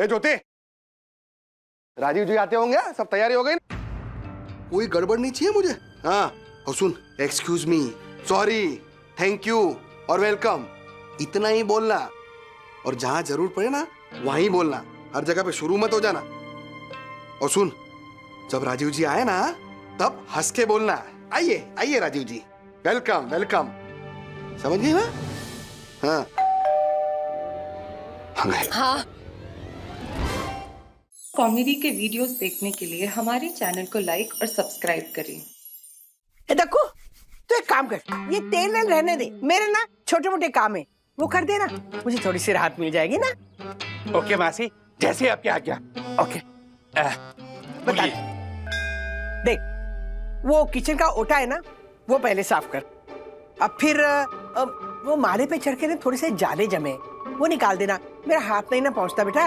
ए ज्योति, राजीव जी आते होंगे, सब तैयारी हो गई? कोई गड़बड़ नहीं चाहिए मुझे। हाँ, और सुन, excuse me, sorry, thank you और वेलकम, इतना ही बोलना। और जहां जरूर पड़े ना वहीं बोलना, हर जगह पे शुरू मत हो जाना। और सुन, जब राजीव जी आए ना तब हंस के बोलना, आइए आइए राजीव जी, वेलकम वेलकम। समझ गई ना? हाँ हाँ। कॉमेडी के वीडियोस देखने के लिए हमारे चैनल को लाइक और सब्सक्राइब करें। देखो, तो एक काम कर, ये तेल वेल रहने दे, मेरे ना छोटे मोटे काम है वो कर देना, मुझे थोड़ी सी राहत मिल जाएगी ना। ओके मासी, जैसे आपकी आज्ञा। ओके। बता देख, वो किचन का ओटा है ना, वो पहले साफ कर। अब फिर वो माले पे चढ़ के ना थोड़े से जाले जमे, वो निकाल देना, मेरा हाथ नहीं ना पहुंचता बेटा।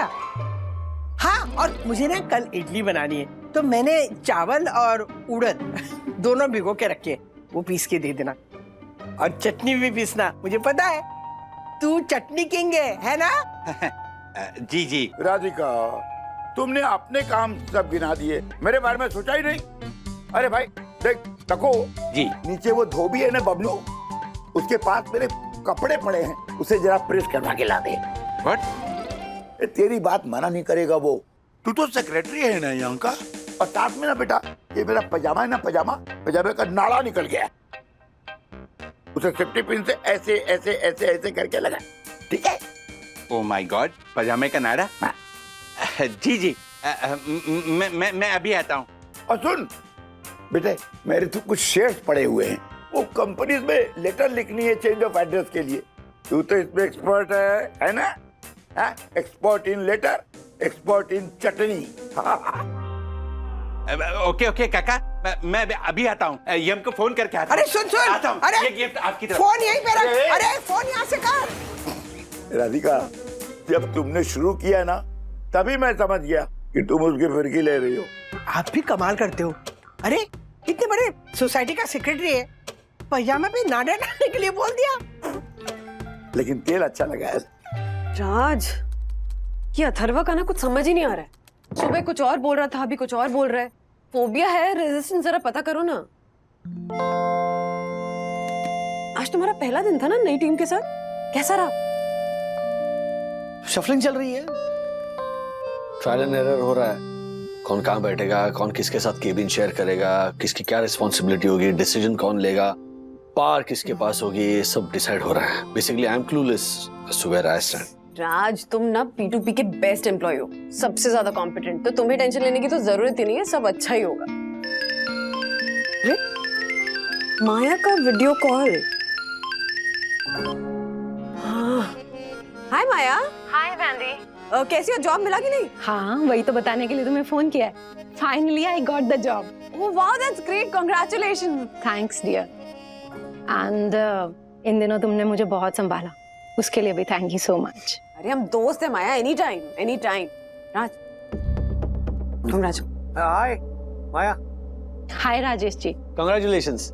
हाँ, और मुझे ना कल इडली बनानी है, तो मैंने चावल और उड़द दोनों भिगो के रखे, वो पीस के दे देना। और चटनी भी पीसना, मुझे पता है तू चटनी किंग है ना? जी जी। राधिका, तुमने अपने काम सब गिना दिए, मेरे बारे में सोचा ही नहीं। अरे भाई देख, देखो जी। नीचे वो धोबी है ना बबलू, उसके पास मेरे कपड़े पड़े हैं, उसे जरा प्रेस करवा के ला दे। व्हाट? तेरी बात माना नहीं करेगा वो, तू तो सेक्रेटरी है ना यहाँ का। और साथ में ना बेटा, ये मेरा पजामा है ना, पजामे का नाड़ा निकल गया, उसे सेफ्टी पिन से ऐसे ऐसे ऐसे ऐसे करके लगा, ठीक है? ओ माय गॉड, पजामे का नाड़ा। जी जी, मैं अभी आता हूँ। और सुन बेटे, मेरे तो कुछ शेयर्स पड़े हुए हैं, वो कंपनीज में लेटर लिखनी है चेंज ऑफ एड्रेस के लिए। तू तो इसमें एक्सपर्ट है ना? Expert in letter, expert in chutney. Okay okay काका, मैं अभी आता हूँ, यम को फोन करके आता हूँ। अरे सुन, आता हूँ। अरे ये गिफ्ट आपकी तरफ। फोन यहीं पे रख, अरे फोन यहाँ से कर। राधिका, जब तुमने शुरू किया ना, तभी मैं समझ गया कि तुम उसकी फिरकी ले रही हो। आप भी कमाल करते हो। अरे इतने बड़े सोसाइटी का सेक्रेटरी है, पजामा पे नाड़ा डालने के लिए बोल दिया। लेकिन तेल अच्छा लगा है। राज, ये अथर्वा का ना कुछ समझ ही नहीं आ रहा है। सुबह कुछ और बोल रहा था, अभी कुछ और बोल रहा है। फोबिया है, रेजिस्टेंस जरा पता करो ना। आज तुम्हारा पहला दिन था ना नई टीम के साथ, कैसा रहा? शफलिंग चल रही है, ट्रायल एंड एरर हो रहा है, कौन कहाँ बैठेगा, कौन किसके साथ केबिन शेयर करेगा, किसकी क्या रिस्पॉन्सिबिलिटी होगी, डिसीजन कौन लेगा, पावर किसके पास होगी, ये सब डिसाइड हो रहा है। Basically I am clueless as to where I stand. Raj, तुम ना P2P के बेस्ट एम्प्लॉय हो, सबसे ज्यादा कॉम्पिटेंट, तो तुम्हें टेंशन लेने की तो जरूरत ही नहीं है, सब अच्छा ही होगा। माया का वीडियो कॉल। हाँ, हाय माया। हाय वैंडी। कैसी हो, जॉब मिला कि नहीं? हाँ, वही तो बताने के लिए तुम्हें फोन किया है। Finally I got the job. Oh wow, that's great, congratulation. Thanks dear. And इन दिनों तुमने मुझे बहुत संभाला, उसके लिए भी थैंक यू सो मच। अरे हम दोस्त हैं माया, एनी टाइम एनी टाइम। राज, कांग्रेच। हाय माया। हाय राजेश जी। कांग्रेचुलेशंस।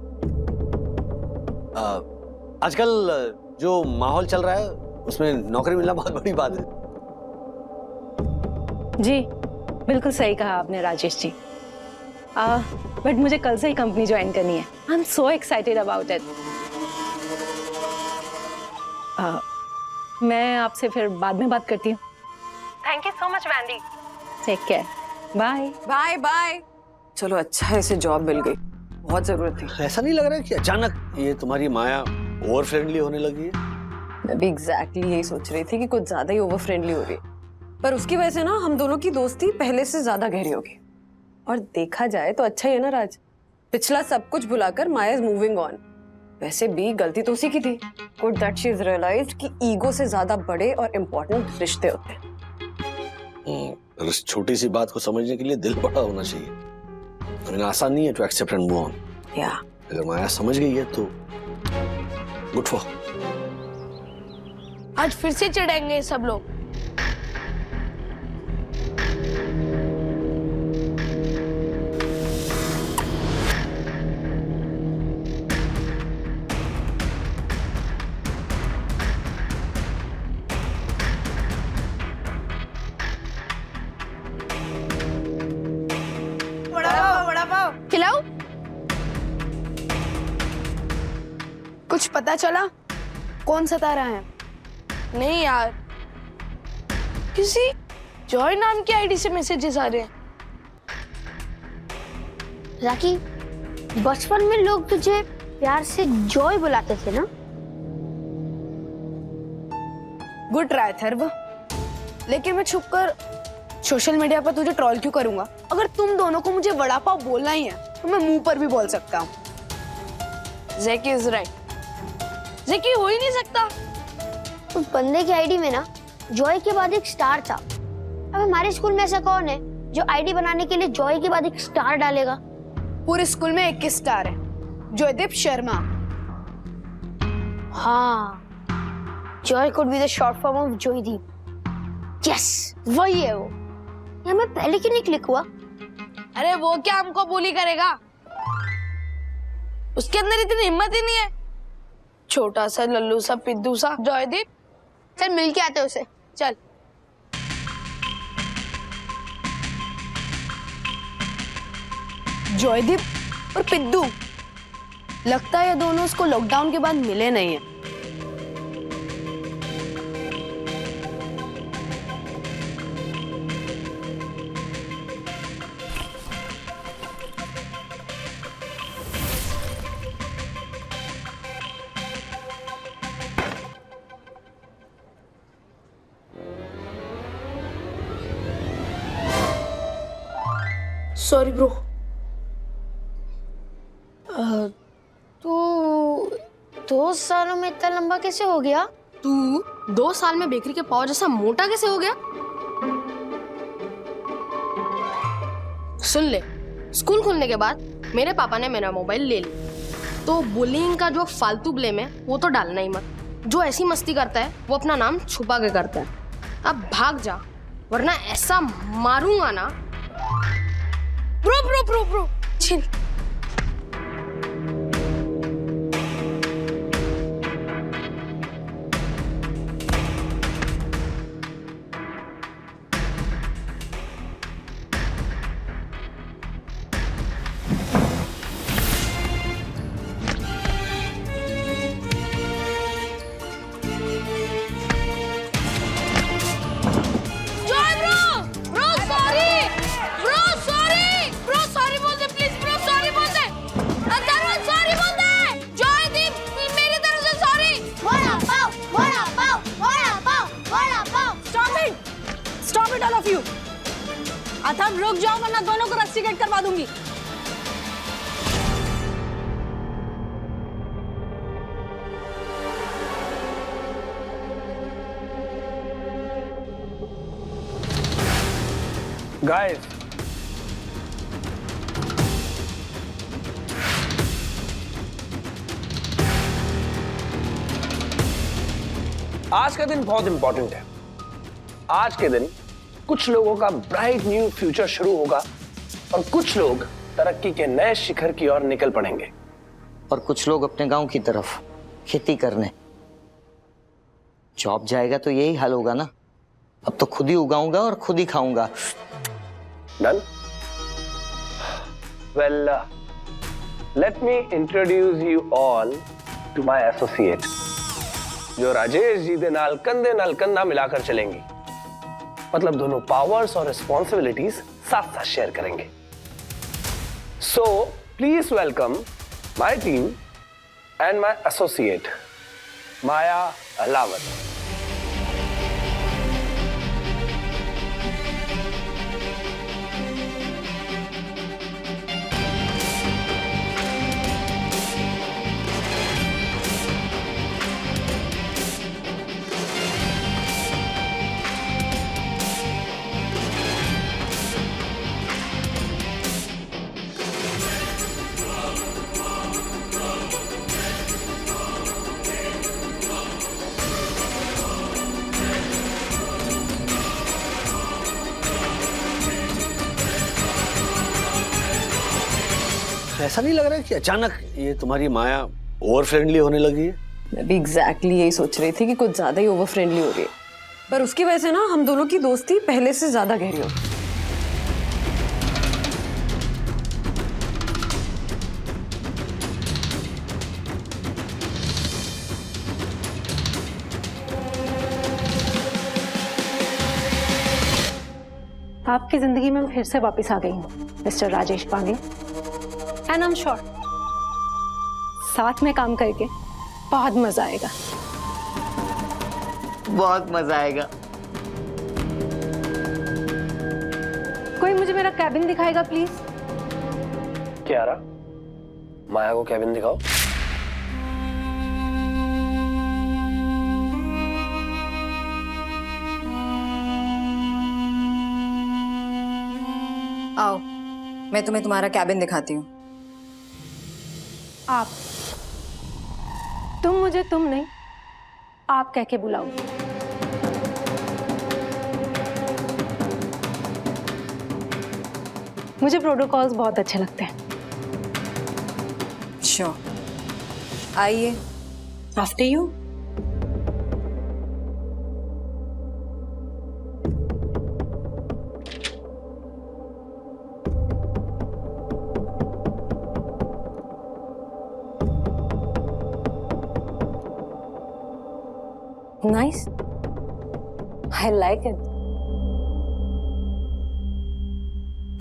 आजकल जो माहौल चल रहा है उसमें नौकरी मिलना बहुत बड़ी बात है। जी बिल्कुल सही कहा आपने राजेश जी। बट मुझे कल से ही कंपनी ज्वाइन करनी है। I am so excited about it. मैं आपसे फिर बाद में बात करती हूँ। Thank you so much Wendy. Take care, bye. Bye bye. चलो अच्छा है, इसे जॉब मिल गई, बहुत जरूरत थी। ऐसा नहीं लग रहा है कि अचानक ये तुम्हारी माया ओवर फ्रेंडली होने लगी है? मैं भी एग्जैक्टली यही सोच रही थी कि कुछ ज्यादा ही ओवर फ्रेंडली हो रही है, पर उसकी वजह से ना हम दोनों की दोस्ती पहले से ज्यादा गहरी होगी। और देखा जाए तो अच्छा ही है ना राज, पिछला सब कुछ भुलाकर माया इज मूविंग ऑन। वैसे भी गलती तो उसी की थी। Good that she is realized कि ईगो से ज्यादा बड़े और इम्पोर्टेंट रिश्ते होते हैं। इस छोटी सी बात को समझने के लिए दिल बड़ा होना चाहिए। I mean, आसान नहीं है to accept and move on. या अगर माया समझ गई है तो गुड फॉर। आज फिर से चिढ़ेंगे सब लोग। कुछ पता चला कौन सता रहा है? नहीं यार, किसी जॉय नाम की आईडी से मैसेजेस आ रहे हैं। राखी, बचपन में लोग तुझे प्यार से जॉय बुलाते थे ना? गुड ट्राई थर्व, लेकिन मैं छुपकर सोशल मीडिया पर तुझे ट्रोल क्यों करूंगा? अगर तुम दोनों को मुझे वड़ा पाव बोलना ही है तो मैं मुंह पर भी बोल सकता हूँ। ज़ैकी इज राइट, ज़ैकी हो ही नहीं सकता। उस बंदे की आईडी में ना जॉय के बाद एक स्टार था। अब हमारे स्कूल में ऐसा कौन है जो आईडी बनाने के लिए जॉय के बाद एक स्टार डालेगा? पूरे स्कूल में 21 स्टार है। जॉयदीप शर्मा। हाँ, Joy could be the short form of Joydeep. Yes, वही है वो। ये हमें पहले क्यों नहीं क्लिक हुआ? अरे वो क्या हमको bully करेगा? उसके अंदर इतनी हिम्मत ही नहीं है। छोटा सा लल्लू सा पिद्दू सा जॉयदीप। चल मिल के आते उसे। चल। जॉयदीप और पिद्दू, लगता है ये दोनों उसको लॉकडाउन के बाद मिले नहीं है। Sorry bro. तू 2 सालों में इतना लंबा कैसे हो गया? तू 2 साल में बेकरी के पाव जैसा मोटा कैसे हो गया? सुन ले, स्कूल खुलने के बाद मेरे पापा ने मेरा मोबाइल ले लिया, तो बुलिंग का जो फालतू ब्लेम है वो तो डालना ही मत। जो ऐसी मस्ती करता है वो अपना नाम छुपा के करता है। अब भाग जा, वरना ऐसा मारूंगा ना। Bro bro bro bro chill. Atharva रुक जाओ, वरना दोनों को रस्टिकेट करवा दूंगी। गाइस, आज का दिन बहुत इंपॉर्टेंट है। आज के दिन कुछ लोगों का ब्राइट न्यू फ्यूचर शुरू होगा और कुछ लोग तरक्की के नए शिखर की ओर निकल पड़ेंगे। और कुछ लोग अपने गांव की तरफ खेती करने। जॉब जाएगा तो यही हाल होगा ना। अब तो खुद ही उगाऊंगा और खुद ही खाऊंगा। Done? Well, let me introduce you all to my associate, जो राजेश जी दे नाल कंधा मिलाकर चलेंगी। मतलब दोनों पावर्स और रिस्पॉन्सिबिलिटीज साथ साथ शेयर करेंगे। So please welcome my team and my associate Maya Ahlawat. ऐसा नहीं लग रहा है कि अचानक ये तुम्हारी माया ओवर फ्रेंडली होने लगी है? मैं भी एग्जैक्टली यही सोच रही थी कि कुछ ज्यादा ही ओवर फ्रेंडली हो रही है, पर उसकी वजह से ना हम दोनों की दोस्ती पहले से ज्यादा गहरी हो गई। आपकी जिंदगी में मैं फिर से वापस आ गई हूँ mister Rajesh Pange, and I am sure साथ में काम करके बहुत मजा आएगा। बहुत मजा आएगा। कोई मुझे मेरा कैबिन दिखाएगा प्लीज? कियारा, माया को केबिन दिखाओ। आओ, मैं तुम्हें तुम्हारा कैबिन दिखाती हूँ। आप, तुम मुझे तुम नहीं आप कह के बुलाओ। मुझे प्रोटोकॉल्स बहुत अच्छे लगते हैं। श्योर, आइए। After you. Nice. I like it.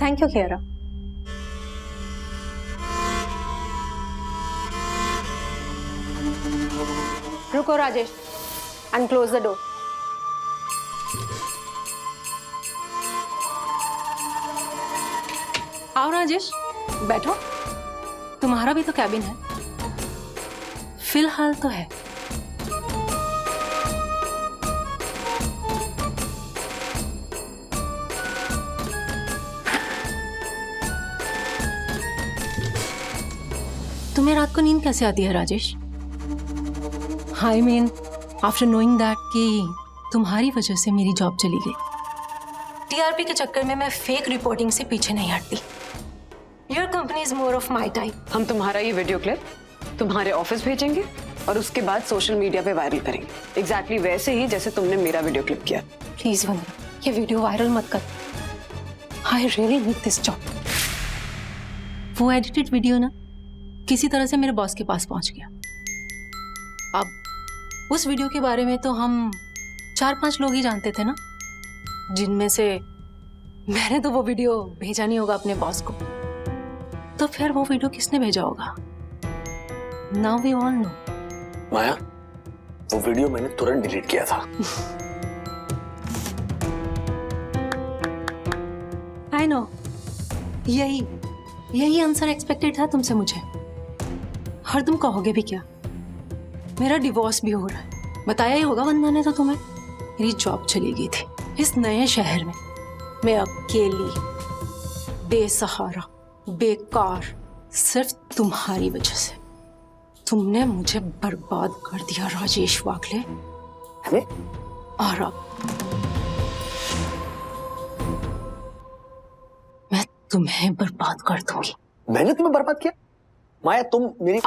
Thank you, Kiara. रुको Rajesh, and close the door. आओ राजेश, बैठो। तुम्हारा भी तो कैबिन है। फिलहाल तो है। तुम्हें रात को नींद कैसे आती है Rajesh? I mean after knowing that कि तुम्हारी वजह से मेरी जॉब चली गई। टीआरपी के चक्कर में मैं फेक रिपोर्टिंग से पीछे नहीं हटती। Your company is more of my type. हम तुम्हारा ये वीडियो क्लिप तुम्हारे ऑफिस भेजेंगे और उसके बाद सोशल मीडिया पे वायरल करेंगे, एग्जैक्टली वैसे ही जैसे तुमने मेरा वीडियो क्लिप किया। प्लीज वंदना, ये वीडियो वायरल मत कर। I really need this job. वो एडिटेड वीडियो ना किसी तरह से मेरे बॉस के पास पहुंच गया। अब उस वीडियो के बारे में तो हम 4-5 लोग ही जानते थे ना, जिनमें से मैंने तो वो वीडियो भेजा नहीं होगा अपने बॉस को। तो फिर वो वीडियो किसने भेजा होगा? Now we all know. Maya, वो वीडियो मैंने तुरंत डिलीट किया था। आई नो, यही आंसर एक्सपेक्टेड था तुमसे मुझे। और तुम कहोगे भी क्या? मेरा डिवोर्स भी हो रहा है। बताया ही होगा वंदना ने तो तुम्हें। मेरी जॉब चली गई थी इस नए शहर में। मैं अकेली, बेसहारा, बेकार, सिर्फ तुम्हारी वजह से। तुमने मुझे बर्बाद कर दिया राजेश वाकले। और अब मैं तुम्हें बर्बाद कर दूंगी। मैंने तुम्हें बर्बाद किया? माया, तुम मेरी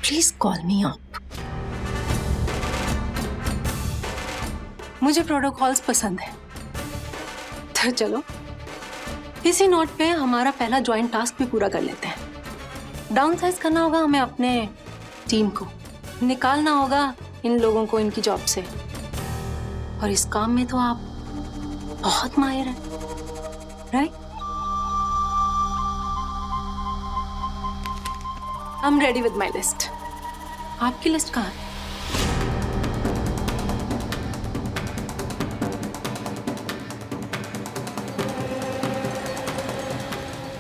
प्लीज कॉल मी अप। मुझे प्रोटोकॉल्स पसंद है। तो चलो इसी नोट पे हमारा पहला ज्वाइंट टास्क भी पूरा कर लेते हैं। डाउनसाइज करना होगा हमें अपने टीम को, निकालना होगा इन लोगों को इनकी जॉब से। और इस काम में तो आप बहुत माहिर हैं, right? I am ready with my list. आपकी लिस्ट कहाँ है?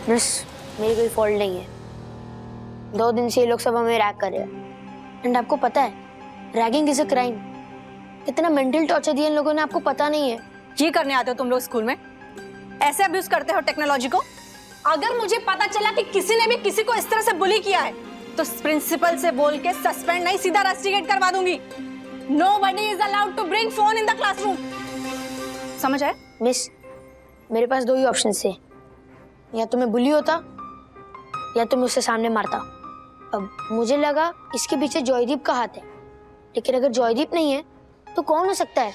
मिस, मेरी कोई फॉल्ट नहीं है। 2 दिन से ये लोग सब हमें रैग कर रहे हैं। एंड आपको पता है, रैगिंग इज अ क्राइम। कितना मेंटल टॉर्चर दिया इन लोगों ने, आपको पता नहीं है। ये करने आते हो तुम लोग स्कूल में? ऐसे अब्यूज करते हो टेक्नोलॉजी को? अगर मुझे पता चला कि किसी ने भी किसी को इस तरह से बुली किया है तो प्रिंसिपल से बोल के सस्पेंड नहीं, सीधा रस्टिकेट करवा दूंगी। Nobody is allowed to bring phone in the classroom. समझ आए? मिस, मेरे पास 2 ही ऑप्शन थे, या तो मैं बुली होता या तो मैं उससे सामने मारता। अब मुझे लगा इसके पीछे जॉयदीप का हाथ है, लेकिन अगर जॉयदीप नहीं है तो कौन हो सकता है?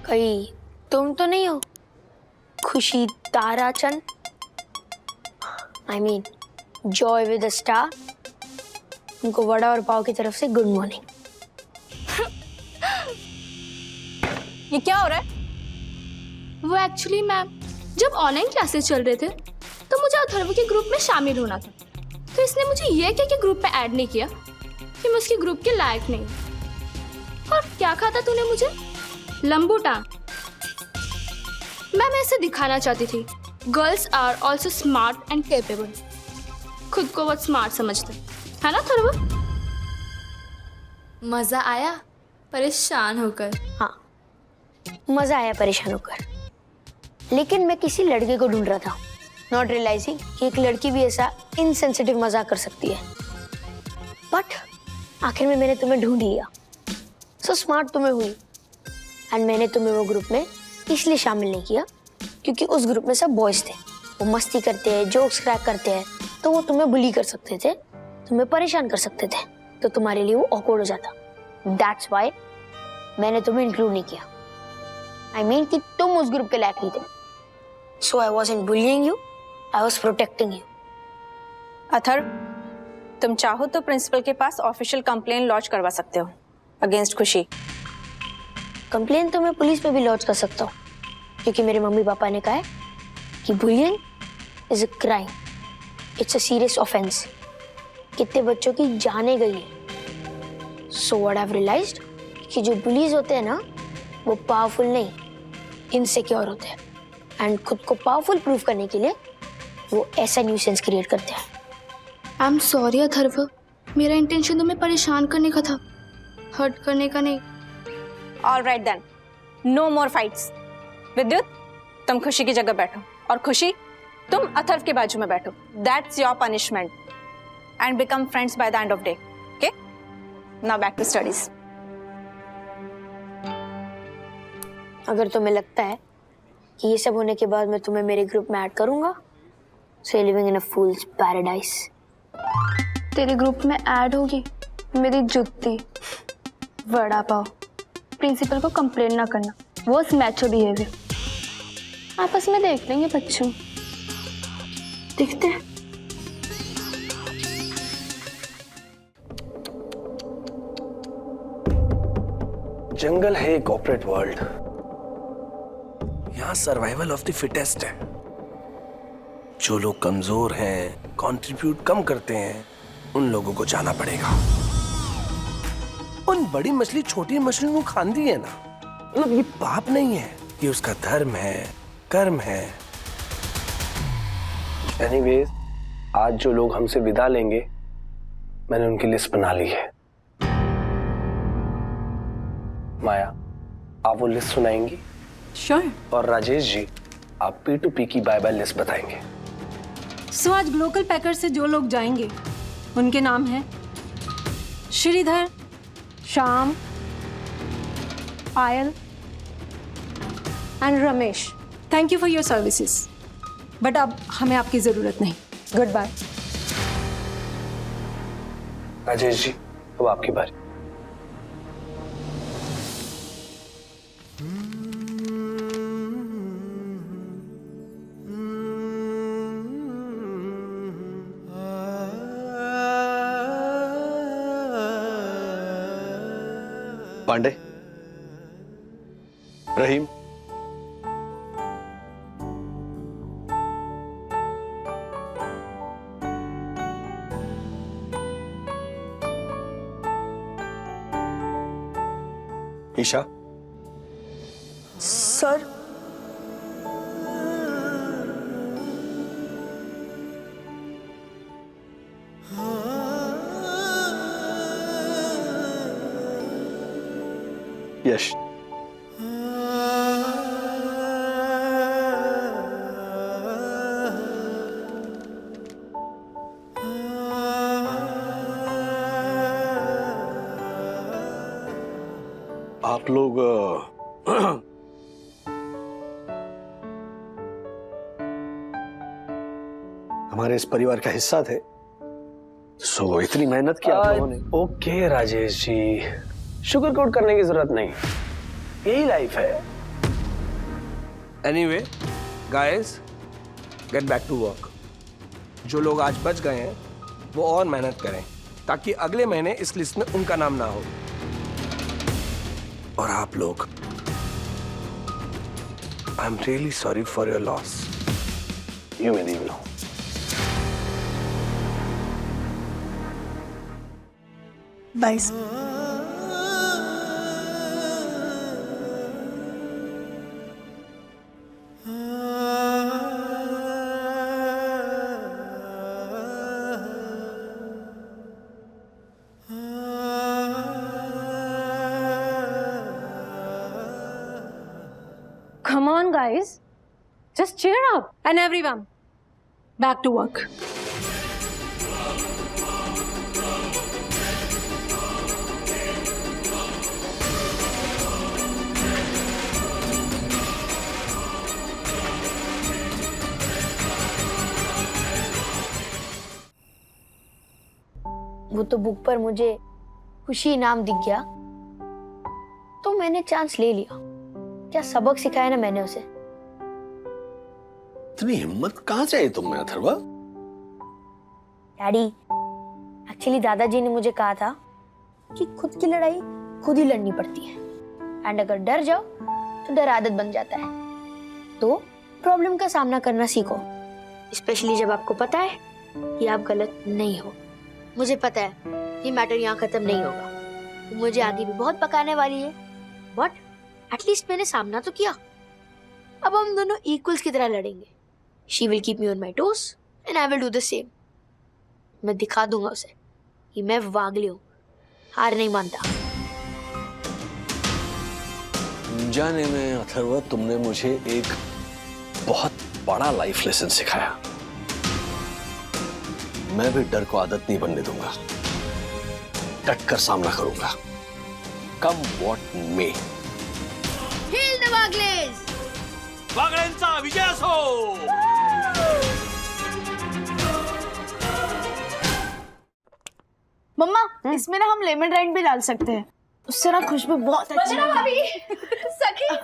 कहीं तुम तो नहीं हो खुशी Tarachand? I mean Joy with a star. उनको वड़ा और पाव की तरफ से गुड मॉर्निंग। ये क्या हो रहा है? वो एक्चुअली मैम, जब ऑनलाइन क्लासेस चल रहे थे तो मुझे अथर्व के ग्रुप में शामिल होना था, तो इसने मुझे ये कह के ग्रुप में ऐड नहीं किया कि मैं उसके ग्रुप के लायक नहीं। और क्या कहा था तूने मुझे? लंबूटा। मैं ऐसे दिखाना चाहती थी girls are also smart and capable. खुद को बहुत स्मार्ट समझते है ना अथर्व? मजा आया परेशान होकर? हाँ, मजा आया परेशान होकर, लेकिन मैं किसी लड़के को ढूंढ रहा था, नॉट रियलाइजिंग कि एक लड़की भी ऐसा इनसेंसिटिव मजाक कर सकती है। बट आखिर में मैंने तुम्हें ढूंढ लिया। सो स्मार्ट तुम्हें हुई। एंड मैंने तुम्हें वो ग्रुप में इसलिए शामिल नहीं किया क्योंकि उस ग्रुप में सब बॉयज थे। वो मस्ती करते हैं, जोक्स क्रैक करते हैं, तो वो तुम्हें बुली कर सकते थे, तुम्हें परेशान कर सकते थे, तो तुम्हारे लिए वो ऑकवर्ड हो जाता। दैट्स व्हाई मैंने तुम्हें इंक्लूड नहीं किया। आई मीन कि तुम उस ग्रुप के लायक नहीं थे। So I wasn't bullying you, I was protecting you. Atharva, तुम चाहो तो प्रिंसिपल के पास ऑफिशियल कंप्लेन लॉन्च करवा सकते हो अगेंस्ट खुशी। कंप्लेन तो मैं पुलिस पे भी लॉन्च कर सकता हूँ, क्योंकि मेरे मम्मी पापा ने कहा है कि bullying is a crime, it's a serious offence. कितने बच्चों की जाने गई है। So what I have realized कि जो बुलीज होते हैं ना, वो पावरफुल नहीं, इनसिक्योर होते हैं। एंड खुद को पावरफुल प्रूव करने के लिए वो ऐसा न्यूसेंस क्रिएट करते हैं। आई एम सॉरी अथर्व, मेरा इंटेंशन तुम्हें परेशान करने का था, हर्ट करने का नहीं। ऑल राइट देन, नो मोर फाइट्स। विद्युत, तुम खुशी की जगह बैठो, और खुशी तुम अथर्व के बाजू में बैठो। That's your punishment, and become friends by the end of day. Okay, now back to studies. अगर तुम्हें लगता है कि ये सब होने के बाद मैं तुम्हें मेरे ग्रुप में ऐड करूंगा, so living in a fool's paradise. तेरे ग्रुप में ऐड होगी मेरी जुत्ती, वड़ा पाव। प्रिंसिपल को कंप्लेन ना करना, वो मैचो बिहेवियर। आपस में देख लेंगे बच्चों, देखते हैं। जंगल है एक कॉर्पोरेट वर्ल्ड, यहाँ सर्वाइवल ऑफ द फिटेस्ट है। जो लोग कमजोर हैं, कंट्रीब्यूट कम करते हैं, उन लोगों को जाना पड़ेगा। उन बड़ी मछली छोटी मछली को खाती है ना, मतलब ये पाप नहीं है, ये उसका धर्म है, कर्म है। एनीवेज, आज जो लोग हमसे विदा लेंगे, मैंने उनकी लिस्ट बना ली है। माया, आप वो लिस्ट सुनाएंगी? श्योर। और राजेश जी, आप P2P की बाय बाय लिस्ट बताएंगे। सो आज ग्लोकल पैकर से जो लोग जाएंगे उनके नाम हैं Shridhar, Shyam, Payal and Ramesh. Thank you for your services, but अब हमें आपकी जरूरत नहीं। Good bye. राजेश जी, अब आपकी बारी। पांडे, रहीम, ईशा। सर, यश। आप लोग हमारे इस परिवार का हिस्सा थे, सो इतनी मेहनत की आप लोगों ने। Okay Rajesh ji, sugar coat करने की जरूरत नहीं, यही लाइफ है। Anyway guys, get back to work. जो लोग आज बच गए हैं वो और मेहनत करें ताकि अगले महीने इस लिस्ट में उनका नाम ना हो। और आप लोग, I am really sorry for your loss. You may leave now. Bye. Come on, guys. Just cheer up. And everyone, back to work. वो तो बुक पर मुझे खुशी इनाम दिख गया तो मैंने चांस ले लिया। क्या सबक सिखाया ना मैंने उसे। इतनी हिम्मत कहाँ से आई तुम में अथर्वा? डैडी, एक्चुअली दादाजी ने मुझे कहा था कि खुद की लड़ाई खुद ही लड़नी पड़ती है, एंड अगर डर जाओ तो डर आदत बन जाता है। तो प्रॉब्लम का सामना करना सीखो, स्पेशली जब आपको पता है कि आप गलत नहीं हो। मुझे पता है ये मैटर यहाँ खत्म नहीं होगा, मुझे आगे भी बहुत पकाने वाली है, बट एटलीस्ट मैंने सामना तो किया। अब हम दोनों इक्वल्स की तरह लड़ेंगे। She will keep me on my toes and I will do the same. मैं दिखा दूंगा उसे कि मैं वागली हूँ, हार नहीं मानता। जाने में अथर्वा, तुमने मुझे एक बहुत बड़ा लाइफ लेसन सिखाया। मैं भी डर को आदत नहीं बनने दूंगा, डट कर सामना करूंगा, come what may. Hail the Wagles! वागलेंचा विजय असो! मम्मा, इसमें ना हम लेमन राइड भी डाल सकते हैं, उससे ना खुशबू बहुत अच्छी भाभी, सखी,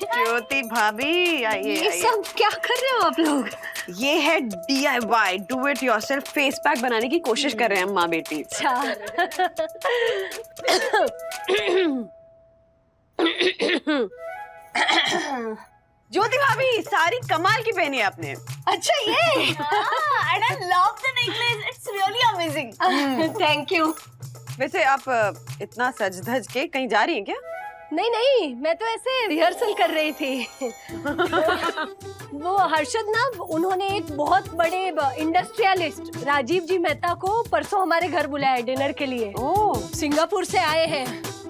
ज्योति भाभी, आइए ये सब क्या कर रहे हो आप लोग? ये है DIY, do it yourself face pack बनाने की कोशिश कर रहे हैं हम माँ बेटी। ज्योति भाभी, सारी कमाल की पहनी है आपने। अच्छा ये and I love the necklace, it's really amazing. Thank you. वैसे आप इतना सज धज के कहीं जा रही हैं क्या? नहीं नहीं, मैं तो ऐसे रिहर्सल कर रही थी। वो हर्षद ना, उन्होंने एक बहुत बड़े इंडस्ट्रियलिस्ट राजीव जी मेहता को परसों हमारे घर बुलाया डिनर के लिए। ओह, सिंगापुर से आए हैं।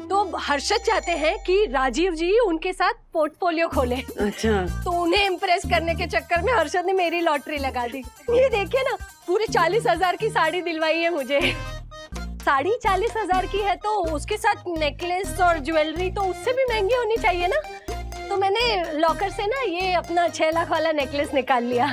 तो हर्षद चाहते हैं कि राजीव जी उनके साथ पोर्टफोलियो खोले। अच्छा। तो उन्हें इम्प्रेस करने के चक्कर में हर्षद ने मेरी लॉटरी लगा दी। ये देखिए ना, पूरे 40,000 की साड़ी दिलवाई है मुझे। साड़ी 40,000 की है तो उसके साथ नेकलेस और ज्वेलरी तो उससे भी महंगी होनी चाहिए ना। तो मैंने लॉकर से ना ये अपना 6 लाख वाला नेकलेस निकाल लिया।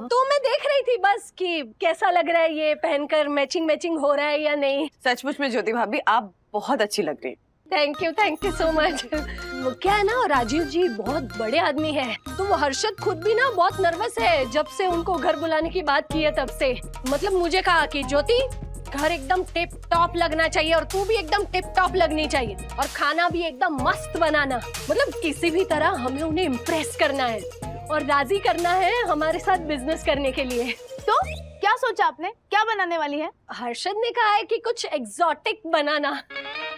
तो मैं देख रही थी बस कि कैसा लग रहा है, ये पहनकर मैचिंग हो रहा है या नहीं। सचमुच में ज्योति भाभी, आप बहुत अच्छी लग रही। Thank you so much. वो क्या है ना, राजीव जी बहुत बड़े आदमी हैं, तो वो हर्षद खुद भी ना बहुत नर्वस है जब से उनको घर बुलाने की बात की है तब से। मतलब मुझे कहा कि ज्योति, घर एकदम टिप टॉप लगना चाहिए और तू भी एकदम टिप टॉप लगनी चाहिए और खाना भी एकदम मस्त बनाना। मतलब किसी भी तरह हमें उन्हें इम्प्रेस करना है और राजी करना है हमारे साथ बिजनेस करने के लिए। तो क्या सोचा आपने, क्या बनाने वाली है? हर्षद ने कहा है कि कुछ एग्जॉटिक बनाना,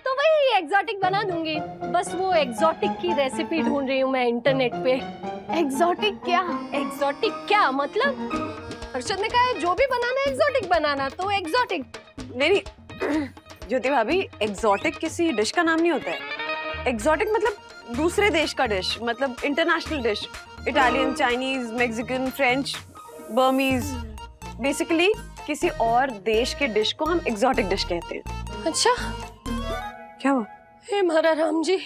तो वही एग्जॉटिक बना दूंगी। बस वो एग्जॉटिक की रेसिपी ढूंढ रही हूँ मैं इंटरनेट पे। एग्जॉटिक क्या? एग्जॉटिक क्या मतलब? हर्षद ने कहा है जो भी बनाना है एग्जॉटिक बनाना, तो एग्जॉटिक। नहीं ज्योति भाभी, एग्जॉटिक किसी डिश का नाम नहीं होता है। एग्जॉटिक मतलब दूसरे देश का डिश, मतलब international dish. Italian, Chinese, Mexican, French, Burmese, basically किसी और देश के डिश को हम एग्जॉटिक डिश कहते हैं। अच्छा, क्या हुआ? हे महारा राम जी।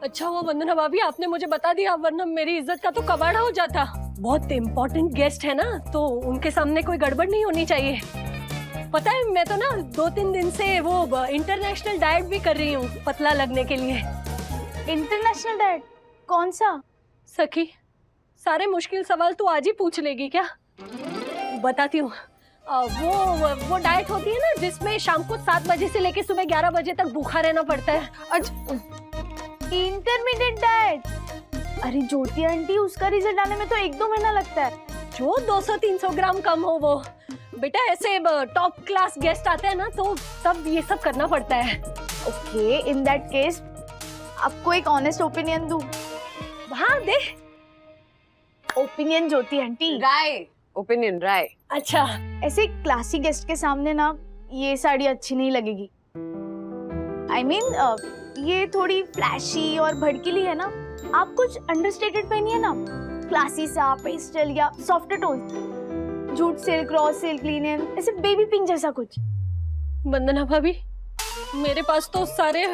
अच्छा हुआ वंदना भाभी आपने मुझे बता दिया, वरना मेरी इज्जत का तो कबाड़ा हो जाता। बहुत इम्पोर्टेंट गेस्ट है ना, तो उनके सामने कोई गड़बड़ नहीं होनी चाहिए। पता है, मैं तो ना 2-3 दिन से वो इंटरनेशनल डाइट भी कर रही हूँ पतला लगने के लिए। International dad? कौन सा? सखी, सारे मुश्किल सवाल तू आज ही पूछ लेगी क्या? बताती हूँ। वो डाइट होती है ना जिसमें शाम को 7 बजे से लेके सुबह 11 बजे तक भूखा रहना पड़ता है। Intermediate diet? अरे ज्योति आंटी, उसका रिजल्ट आने में तो 1-2 महीना लगता है। जो 200-300 ग्राम कम हो वो। बेटा ऐसे टॉप क्लास गेस्ट आते हैं ना तो सब ये सब करना पड़ता है। ओके, इन दैट केस आपको एक ऑनेस्ट ओपिनियन दूं? हाँ दे। ओपिनियन ज्योति आंटी। राय, ओपिनियन राय। अच्छा, ऐसे क्लासी गेस्ट के सामने ना ये साड़ी अच्छी नहीं लगेगी। I mean, ये थोड़ी फ्लैशी और भड़कीली है ना। आप कुछ अंडरस्टेटेड पहनिए ना, क्लासी सा पेस्टल या soft tone, jute silk, raw silk, linen, ऐसे बेबी पिंक जैसा कुछ। वंदना भाभी, मेरे पास तो सारे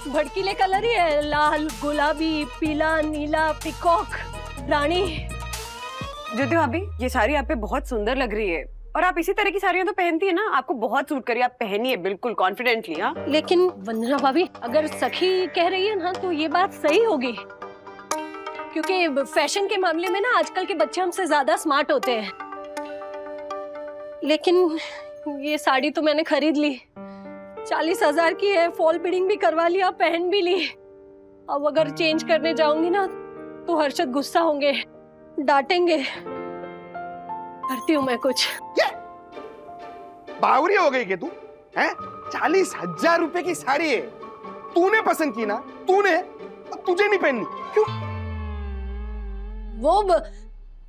भड़कीले कलर ही है, लाल, गुलाबी, पीला, नीला, पिकॉक, रानी। ज्योति भाभी, ये साड़ी आप पे बहुत सुंदर लग रही है और आप इसी तरह की साड़ियां तो पहनती है ना, आपको बहुत सूट करी, आप पहनिए बिल्कुल कॉन्फिडेंटली। हाँ, लेकिन वंदना भाभी, अगर सखी कह रही है ना तो ये बात सही होगी, क्योंकि फैशन के मामले में ना आजकल के बच्चे हमसे ज्यादा स्मार्ट होते हैं। लेकिन ये साड़ी तो मैंने खरीद ली, 40,000 की है, फॉल बीडिंग भी करवा लिया, पहन भी ली। अब अगर चेंज करने जाऊंगी ना तो हर्षद गुस्सा होंगे, डांटेंगे। करती हूँ मैं कुछ। बावरी हो गई क्या तू? हैं? 40,000 रुपए की साड़ी है, तूने पसंद की ना, तूने, तुझे नहीं पहननी क्यों? वो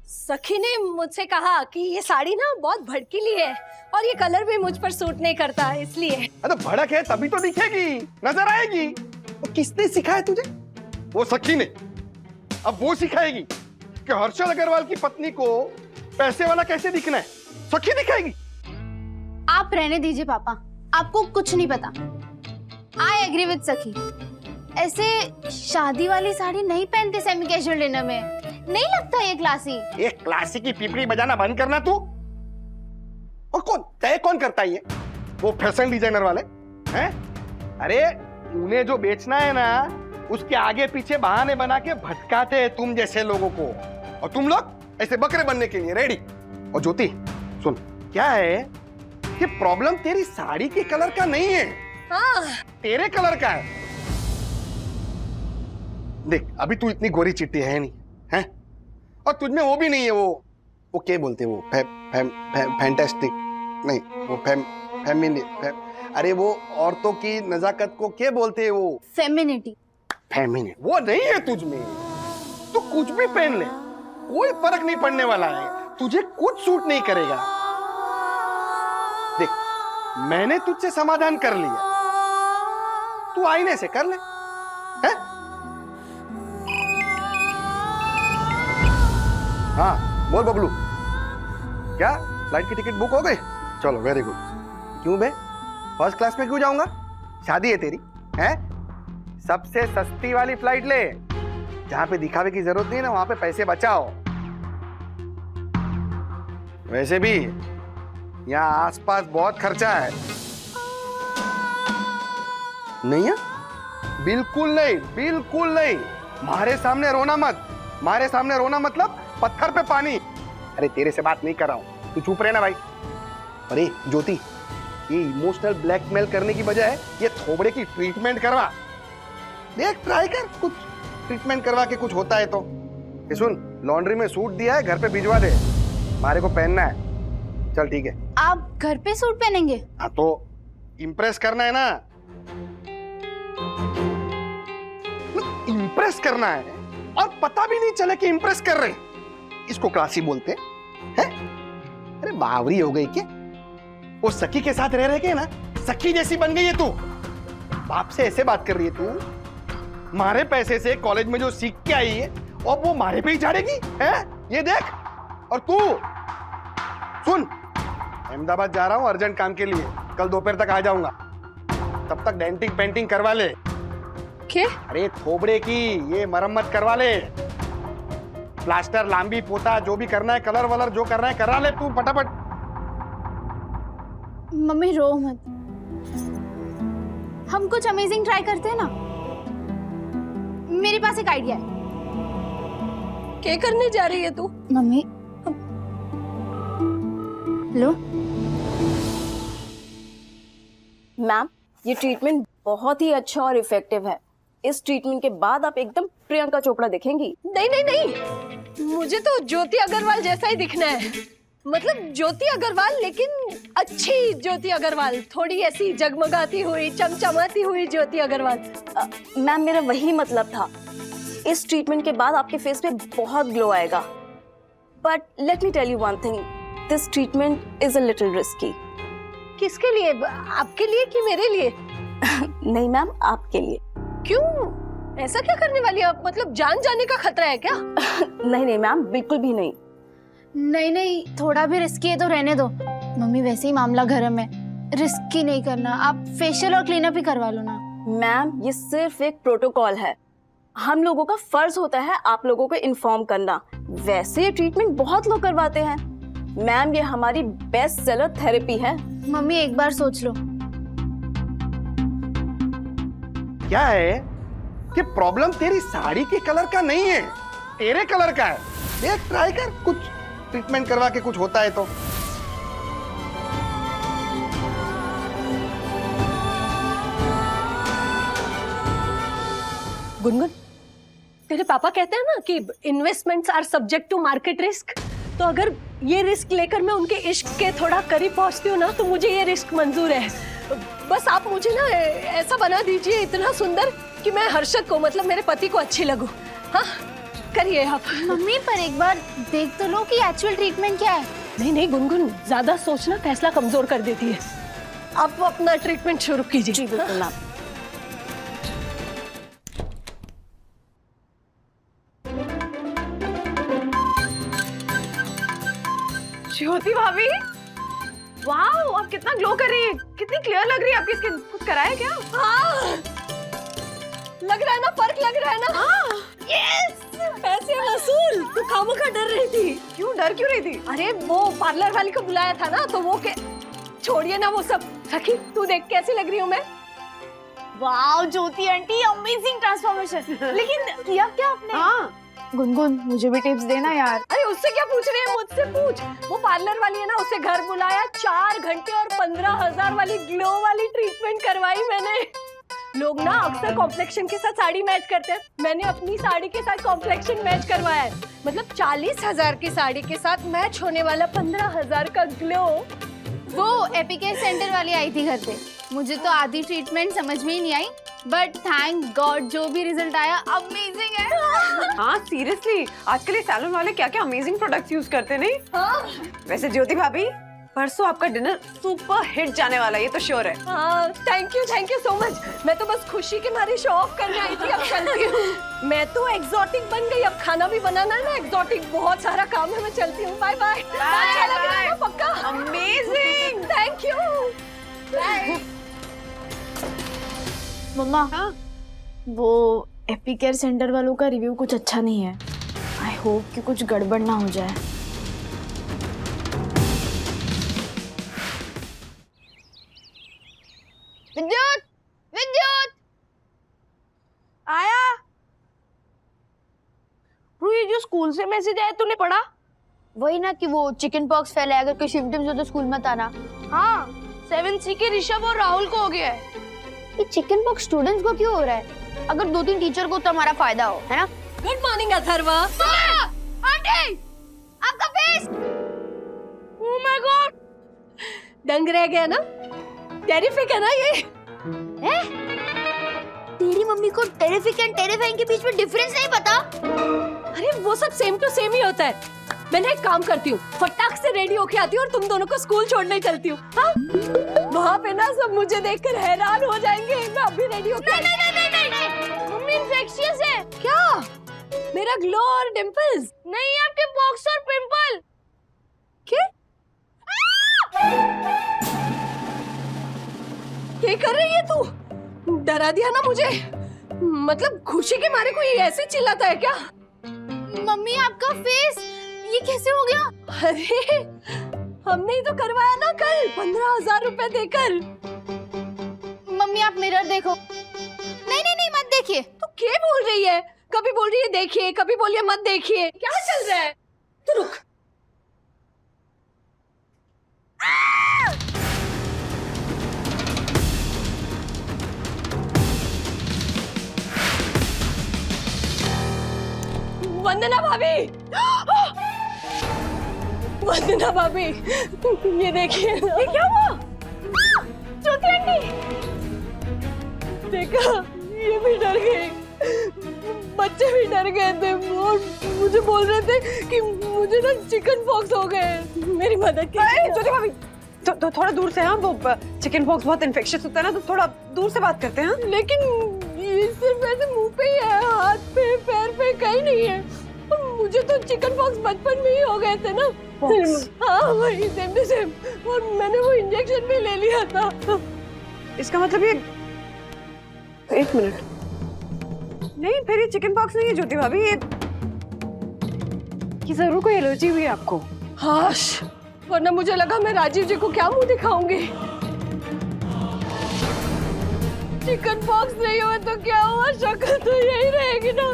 सखी ने मुझसे कहा कि ये साड़ी ना बहुत भड़कीली है और ये कलर भी मुझ पर सूट नहीं करता, इसलिए। अरे भड़क है तभी तो दिखेगी, नजर आएगी। तो किसने सिखाया तुझे? वो सखी ने। अब वो सिखाएगी कि हर्षद अग्रवाल की पत्नी को पैसे वाला कैसे दिखना है, सखी दिखाएगी। आप रहने दीजिए पापा, आपको कुछ नहीं पता। आई एग्री विद सखी, ऐसे शादी वाली साड़ी नहीं पहनते सेमी कैजुअल डिनर में, नहीं लगता ये क्लासी। ये क्लासी की पिपड़ी बजाना बंद करना तू। और कौन तय कौन करता है ये? वो फैशन डिजाइनर वाले हैं? अरे उन्हें जो बेचना है ना, उसके आगे पीछे बहाने बना के भटकाते हैं तुम जैसे लोगों को, और तुम लोग ऐसे बकरे बनने के लिए रेडी। और ज्योति सुन, क्या है ये प्रॉब्लम तेरी साड़ी के कलर का नहीं है, हाँ, तेरे कलर का है। देख अभी तू इतनी गोरी चिट्टी है नहीं, हैं? और तुझमें वो भी नहीं है, वो क्या बोलते हैं, वो फैंटास्टिक नहीं, वो अरे वो औरतों की नजाकत को क्या बोलते हैं, वो फेमिनिटी। फेमिनिट वो नहीं है तुझमें। तू कुछ भी पहन ले, कोई फर्क नहीं पड़ने वाला है, तुझे कुछ सूट नहीं करेगा। देख मैंने तुझसे समाधान कर लिया, तू आईने से कर ले, हैं? हाँ बोल बबलू, क्या फ्लाइट की टिकट बुक हो गई? चलो वेरी गुड। क्यों बे, फर्स्ट क्लास में क्यों जाऊंगा? शादी है तेरी, हैं? सबसे सस्ती वाली फ्लाइट ले, जहां पे दिखावे की जरूरत नहीं ना, वहां पे पैसे बचाओ। वैसे भी यहाँ आसपास बहुत खर्चा है। नहीं है? बिल्कुल नहीं, बिल्कुल नहीं। मारे सामने रोना मत, मारे सामने रोना मतलब पत्थर पे पानी। अरे तेरे से बात नहीं कर रहा हूं, तू चुप रहना भाई। अरे ज्योति, ये इमोशनल ब्लैकमेल करने की बजाय ये थोबड़े की ट्रीटमेंट करवा, देख ट्राई कर, कुछ ट्रीटमेंट करवा के कुछ होता है तो। ये सुन, लॉन्ड्री में सूट दिया है, घर पे भिजवा दे, हमारे को पहनना है। चल ठीक है। आप घर पे सूट पहनेंगे? हाँ तो इम्प्रेस करना है ना, इम्प्रेस करना है, और पता भी नहीं चले कि इम्प्रेस कर रहे। इसको क्लासी बोलते हैं। अरे बावरी हो गई क्या? वो सखी के साथ रह रहे के ना, सखी जैसी बन गई है तू। बाप से ऐसे बात कर रही है तू, मारे पैसे से कॉलेज में जो सीख के आई है और वो मारे पे ही झाड़ेगी, है? ये देख। और तू सुन, अहमदाबाद जा रहा हूं अर्जेंट काम के लिए, कल दोपहर तक आ जाऊंगा, तब तक डेंटिंग पेंटिंग करवा ले। क्या? अरे थोबड़े की ये मरम्मत करवा ले, प्लास्टर, लांबी, पोता, जो भी करना है, कलर वलर जो करना है करा ले तू फटाफट। मम्मी रो मत, हम कुछ अमेजिंग ट्राई करते हैं ना। मेरे पास एक आइडिया है। क्या करने जा रही है तू? मम्मी लो। मैम, ये ट्रीटमेंट बहुत ही अच्छा और इफेक्टिव है। इस ट्रीटमेंट के बाद आप एकदम प्रियंका चोपड़ा दिखेंगी। नहीं नहीं नहीं, मुझे तो ज्योति अग्रवाल जैसा ही दिखना है। मतलब ज्योति अग्रवाल, लेकिन अच्छी ज्योति अग्रवाल, थोड़ी ऐसी जगमगाती हुई, चमचमाती हुई ज्योति अग्रवाल। मैम, मेरा वही मतलब था। इस ट्रीटमेंट के बाद आपके फेस पे बहुत ग्लो आएगा। But let me tell you one thing, this treatment is a little risky. किसके लिए? आपके लिए कि मेरे लिए? नहीं मैम, आपके लिए। क्यों? ऐसा क्या करने वाली है आप? मतलब जान जाने का खतरा है क्या? नहीं नहीं मैम, बिल्कुल भी नहीं। नहीं नहीं, थोड़ा भी रिस्की है तो रहने दो। मम्मी वैसे ही मामला घर में, रिस्की नहीं करना। आप फेशियल और क्लीनअप ही करवा लो ना। मैम, ये सिर्फ एक प्रोटोकॉल है। हम लोगों का फर्ज होता है आप लोगों को इन्फॉर्म करना। वैसे ये ट्रीटमेंट बहुत लोग करवाते हैं। मैम, ये हमारी बेस्ट सेलर थेरेपी है। मम्मी एक बार सोच लो। क्या है कि प्रॉब्लम तेरी साड़ी के कलर का नहीं है, तेरे कलर का है। देख, ट्राई कर, कुछ ट्रीटमेंट करवा के कुछ होता है तो। गुनगुन, तेरे पापा कहते हैं ना कि investments are subject to market risk. तो अगर ये रिस्क लेकर मैं उनके इश्क के थोड़ा करीब पहुंचती हूँ ना, तो मुझे ये रिस्क मंजूर है। बस आप मुझे ना ऐसा बना दीजिए, इतना सुंदर कि मैं हर्षद को, मतलब मेरे पति को अच्छी लगूं। हाँ, करिए आप। मम्मी पर एक बार देख तो लो कि एक्चुअल ट्रीटमेंट क्या है। नहीं नहीं गुनगुन, ज्यादा सोचना फैसला कमजोर कर देती है। आप अपना ट्रीटमेंट शुरू कीजिए। जी बिल्कुल मैम। ज्योति भाभी, वाओ, आप कितना ग्लो कर रही है, कितनी क्लियर लग रही है आपकी स्किन। कुछ कराया क्या? हाँ, लग रहा है ना, फर्क लग रहा है ना। हाँ, यस, पैसे वसूल। तू खामोखा डर रही थी। क्यों डर क्यों रही थी? अरे वो पार्लर वाली को बुलाया था ना, तो वो के छोड़िए ना वो सब। सखी, तू देख कैसी लग रही हूँ मैं। वाओ ज्योति आंटी, अमेजिंग ट्रांसफॉर्मेशन। लेकिन किया क्या आपने? हाँ, गुनगुन मुझे भी टिप्स देना यार। अरे उससे क्या पूछ रही है, मुझसे पूछ। वो पार्लर वाली है ना, उसे घर बुलाया, 4 घंटे और 15,000 वाली ग्लो वाली ट्रीटमेंट करवाई मैंने। लोग ना अक्सर कॉम्प्लेक्शन के साथ साड़ी मैच करते हैं, मैंने अपनी साड़ी के साथ कॉम्प्लेक्शन मैच करवाया है। मतलब 40,000 की साड़ी के साथ मैच होने वाला 15,000 का ग्लो। वो एपिकेयर सेंटर वाली आई थी घर पे, मुझे तो आधी ट्रीटमेंट समझ में ही नहीं आई, बट थैंक गॉड जो भी रिजल्ट आया अमेजिंग है। हाँ सीरियसली, आजकल ये सैलून वाले क्या क्या अमेजिंग प्रोडक्ट्स यूज करते नहीं। हाँ। वैसे ज्योति भाभी, परसों आपका डिनर सुपर हिट जाने वाला है, ये तो श्योर है। हाँ, थैंक यू सो मच। मैं तो बस खुशी के मारे शो ऑफ करने आई थी, अब चलती हूँ। मैं तो एक्सोटिक बन गई, अब खाना भी बनाना है ना एक्सोटिक, बहुत सारा काम है। मैं चलती हूँ, बाय बाय। अच्छा लग रहा है ना, पक्का? Amazing, thank you. बाय। मम्मा, वो एपिकेयर सेंटर वालों का रिव्यू कुछ अच्छा नहीं है। आई होप कि कुछ गड़बड़ ना हो जाए। विद्युत, विद्युत, आया। ये जो स्कूल से मैसेज आया तूने पढ़ा? वही ना कि वो चिकन पॉक्स फैला है, अगर कोई सिम्टम्स हो तो स्कूल मत आना। हाँ, 7C के ऋषभ और राहुल को हो गया है। ये चिकन पॉक्स स्टूडेंट्स को क्यों हो रहा है? अगर 2-3 टीचर को तो हमारा फायदा हो, है ना? Good morning Atharva. आंटी, आपका फेस। ओह माय गॉड, दंग रह गया ना? टेरिफिक है ना ये? तेरी मम्मी को टेरिफिक एंड टेरिफाइंग के बीच में डिफरेंस नहीं पता? अरे वो सब सेम टू सेम ही होता है। मैंने एक काम करती हूँ, फटाक से रेडी होके आती हूँ और तुम दोनों को स्कूल छोड़ने चलती हूँ। हाँ? वहाँ पे ना सब मुझे देखकर हैरान हो जाएंगे। मैं अभी रेडी होके। नहीं, मम्मी इन्फेक्शियस है। क्या? मेरा ग्लो और डिंपल्स? नहीं, आपके पॉक्स और पिंपल। क्या कर रही है तू? डरा दिया ना मुझे। मतलब खुशी के मारे कोई ऐसे चिल्लाता है क्या? मम्मी आपका फेस ये कैसे हो गया? अरे हमने ही तो करवाया ना कल 15,000 रुपए देकर। मम्मी आप मिरर देखो। नहीं, मत देखिए। तू क्या बोल रही है? कभी बोल रही है देखिए, कभी बोल रही है मत देखिए, क्या चल रहा है? तू रुक। वंदना भाभी, वंदना भाभी, ये देखिए। ये क्या हुआ? ज्योति आंटी, देखा, ये भी डर गए, बच्चे भी डर गए थे और मुझे बोल रहे थे कि मुझे ना चिकन पॉक्स हो गए। मेरी मदद कीजिए। ज्योति भाभी, तो थोड़ा दूर से, हाँ, वो चिकन पॉक्स बहुत इन्फेक्शियस होता है ना, तो थोड़ा दूर से बात करते हैं। लेकिन ये सिर्फ ऐसे मुंह पे ही है, हाथ पे पैर पे कहीं नहीं है। और मुझे तो चिकन पॉक्स बचपन में ही हो गए थे ना। हाँ वही सेम टू सेम, और मैंने वो इंजेक्शन भी ले लिया था। इसका मतलब ये, एक मिनट, नहीं फिर ये चिकन पॉक्स नहीं है ज्योति भाभी, ये जरूर कोई एलर्जी हुई है आपको। हाश, वरना मुझे लगा मैं राजीव जी को क्या मुंह दिखाऊंगी। चिकन पॉक्स नहीं हुआ तो क्या हुआ, शक्ल तो यही रहेगी ना।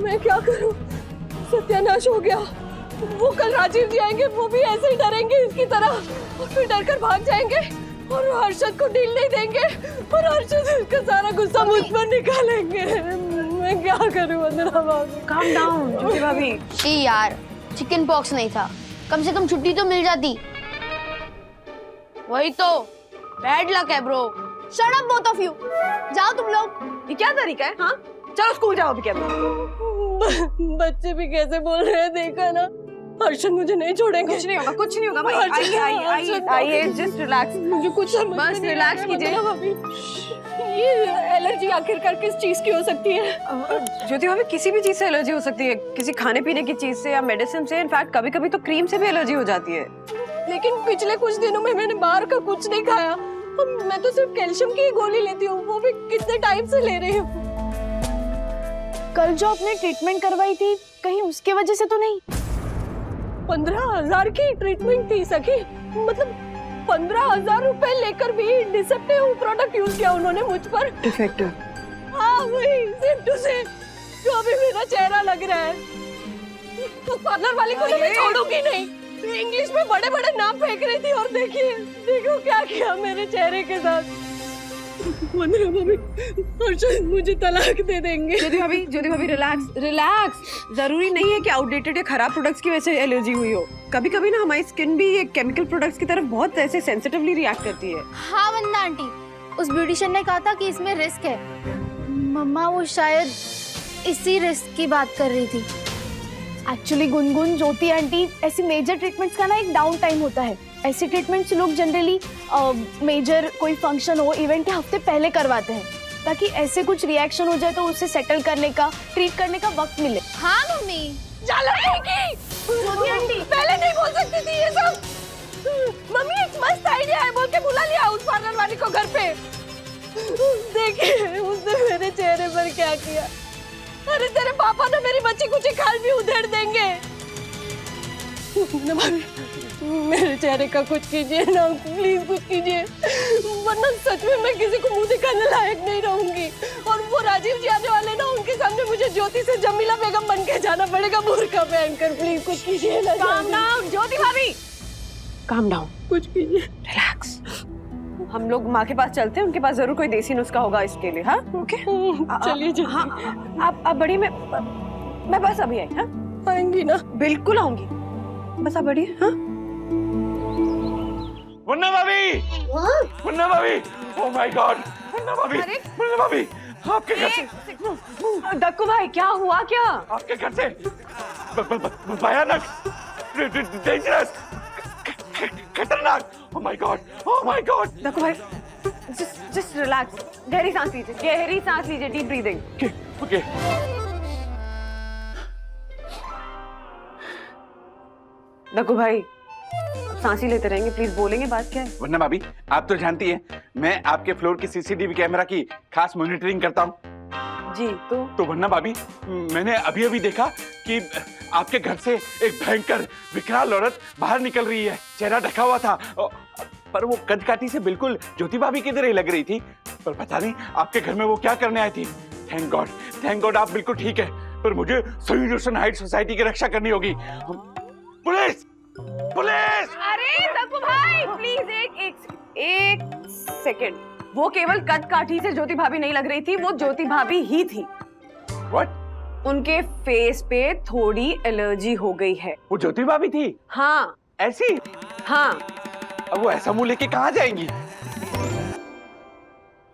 मैं क्या करूं, सत्यानाश हो गया। वो कल राजीव जी आएंगे, वो भी ऐसे ही डरेंगे इसकी तरह, और फिर डर कर भाग जाएंगे और हर्षद को डील नहीं देंगे, और हर्षद उसका सारा गुस्सा मुझ पर निकालेंगे। मैं क्या करूं वंदना भाभी? काम डाउन ज्योति भाभी। यार चिकन पॉक्स नहीं था, कम से कम छुट्टी तो मिल जाती। वही तो बैड लक है bro. Shut up both of you, जाओ तुम लोग। ये क्या तरीका है? हाँ चलो स्कूल जाओ अभी। क्या बच्चे भी कैसे बोल रहे हैं, देखा ना, हर्षद मुझे नहीं छोड़ेंगे। कुछ नहीं होगा, कुछ नहीं होगा। आइए, जस्ट रिलैक्स, मुझे कुछ बस रिलैक्स कीजिए। ये एलर्जी आखिरकार किस चीज की हो सकती है? ज्योति भाभी, किसी भी चीज से एलर्जी हो सकती है, किसी खाने पीने की चीज से या मेडिसिन से। इनफैक्ट कभी कभी तो क्रीम से भी एलर्जी हो जाती है। लेकिन पिछले कुछ दिनों में मैंने बाहर का कुछ नहीं खाया, मैं तो सिर्फ कैल्शियम की गोली लेती हूँ, वो भी कितने टाइम से ले रही हूँ। कल जो आपने ट्रीटमेंट करवाई थी, कहीं उसके वजह से तो नहीं? 15,000 की ट्रीटमेंट थी सखी, मतलब 15,000 रुपए लेकर भी डिसेप्टिव प्रोडक्ट यूज किया उन्होंने मुझ पर। डिफेक्टिव? हाँ वही, सेम टू सेम, जो अभी मेरा चेहरा लग रहा है। तो पार्लर वाली को तो मैं छोड़ूंगी नहीं। इंग्लिश में बड़े बड़े नाम फेंक रही थी, और देखिए, देखो क्या किया मेरे चेहरे के साथ। वंदना भाभी, हर्षद मुझे तलाक दे देंगे। ज्योति भाभी रिलैक्स रिलैक्स। जरूरी नहीं है कि आउटडेटेड या खराब प्रोडक्ट्स की वजह से एलर्जी हुई हो। कभी कभी ना हमारी स्किन भी ये केमिकल प्रोडक्ट्स की तरफ बहुत ऐसे सेंसिटिवली रिएक्ट करती है। हाँ वंदना आंटी, उस ब्यूटिशियन ने कहा था कि इसमें रिस्क है। मम्मा वो शायद इसी रिस्क की बात कर रही थी। एक्चुअली गुनगुन, ज्योति आंटी, ऐसी मेजर ट्रीटमेंट्स का ना एक डाउन टाइम होता है। ऐसी ट्रीटमेंट्स लोग जनरली मेजर कोई फंक्शन हो, इवेंट के हफ्ते पहले करवाते हैं, ताकि ऐसे कुछ रिएक्शन हो जाए तो उसे सेटल करने का, ट्रीट करने का वक्त मिले। हाँ मम्मी। ज्योति आंटी पहले नहीं बोल सकती थी ये सब। मम्मी एक मस्त आइडिया है बोल के बुला लिया उस पार्लर वाली को घर पे। देखिए उसने मेरे चेहरे पर क्या किया। अरे तेरे पापा ना मेरी बच्ची कुछ खाल भी उधेड़ देंगे। मेरे चेहरे का कुछ कीजिए ना, प्लीज कुछ कीजिए, वरना सच में मैं किसी को मुंह दिखाने लायक नहीं रहूंगी। और वो राजीव जी आने वाले ना, उनके सामने मुझे ज्योति से जमीला बेगम बन के जाना पड़ेगा, बुर्का पहनकर। प्लीज कुछ कीजिए ना। काम डाउन ज्योति भाभी, काम डाउन, कुछ कीजिए, रिलैक्स। हम लोग माँ के पास चलते हैं, उनके पास जरूर कोई देसी नुस्खा होगा इसके लिए। हाँ ओके, चलिए। हाँ आप बढ़िए, मैं बस अभी आई। हाँ आएंगी ना? बिल्कुल आऊंगी, बस आप बढ़िए। हाँ मुन्ना भाभी, मुन्ना भाभी, ओह माय गॉड, मुन्ना भाभी, मुन्ना भाभी, आपके घर से। दक्कू भाई क्या हुआ? क्या आपके घर से भयानक, डेंजरस, खतरनाक, oh my God, oh my God. Dakku भाई जस्ट रिलैक्स, गहरी सांस लीजिए, गहरी सांस लीजिए, डीप ब्रीदिंग। ओके। दक्कू भाई सांस ही लेते रहेंगे, प्लीज बोलेंगे बात क्या है? वरना भाभी आप तो जानती हैं मैं आपके फ्लोर की सीसीटीवी कैमरा की खास मॉनिटरिंग करता हूँ जी। तो वरना भाभी मैंने अभी अभी देखा कि आपके घर से एक भयंकर विकराल औरत बाहर निकल रही है। चेहरा ढका हुआ था, पर वो कद काठी से बिल्कुल ज्योति भाभी की तरह ही लग रही थी। पर पता नहीं आपके घर में वो क्या करने आई थी। थैंक गॉड आप बिल्कुल ठीक है, पर मुझे सॉल्यूशन हाइट सोसाइटी की रक्षा करनी होगी। Police police! अरे दक्कू भाई प्लीज एक सेकंड, वो केवल कद काठी से ज्योति भाभी नहीं लग रही थी, वो ज्योति भाभी ही थी। What? उनके फेस पे थोड़ी एलर्जी हो गई है। वो ज्योति भाभी थी? हाँ। ऐसी? हाँ। अब वो ऐसा मुंह लेके कहाँ जाएंगी?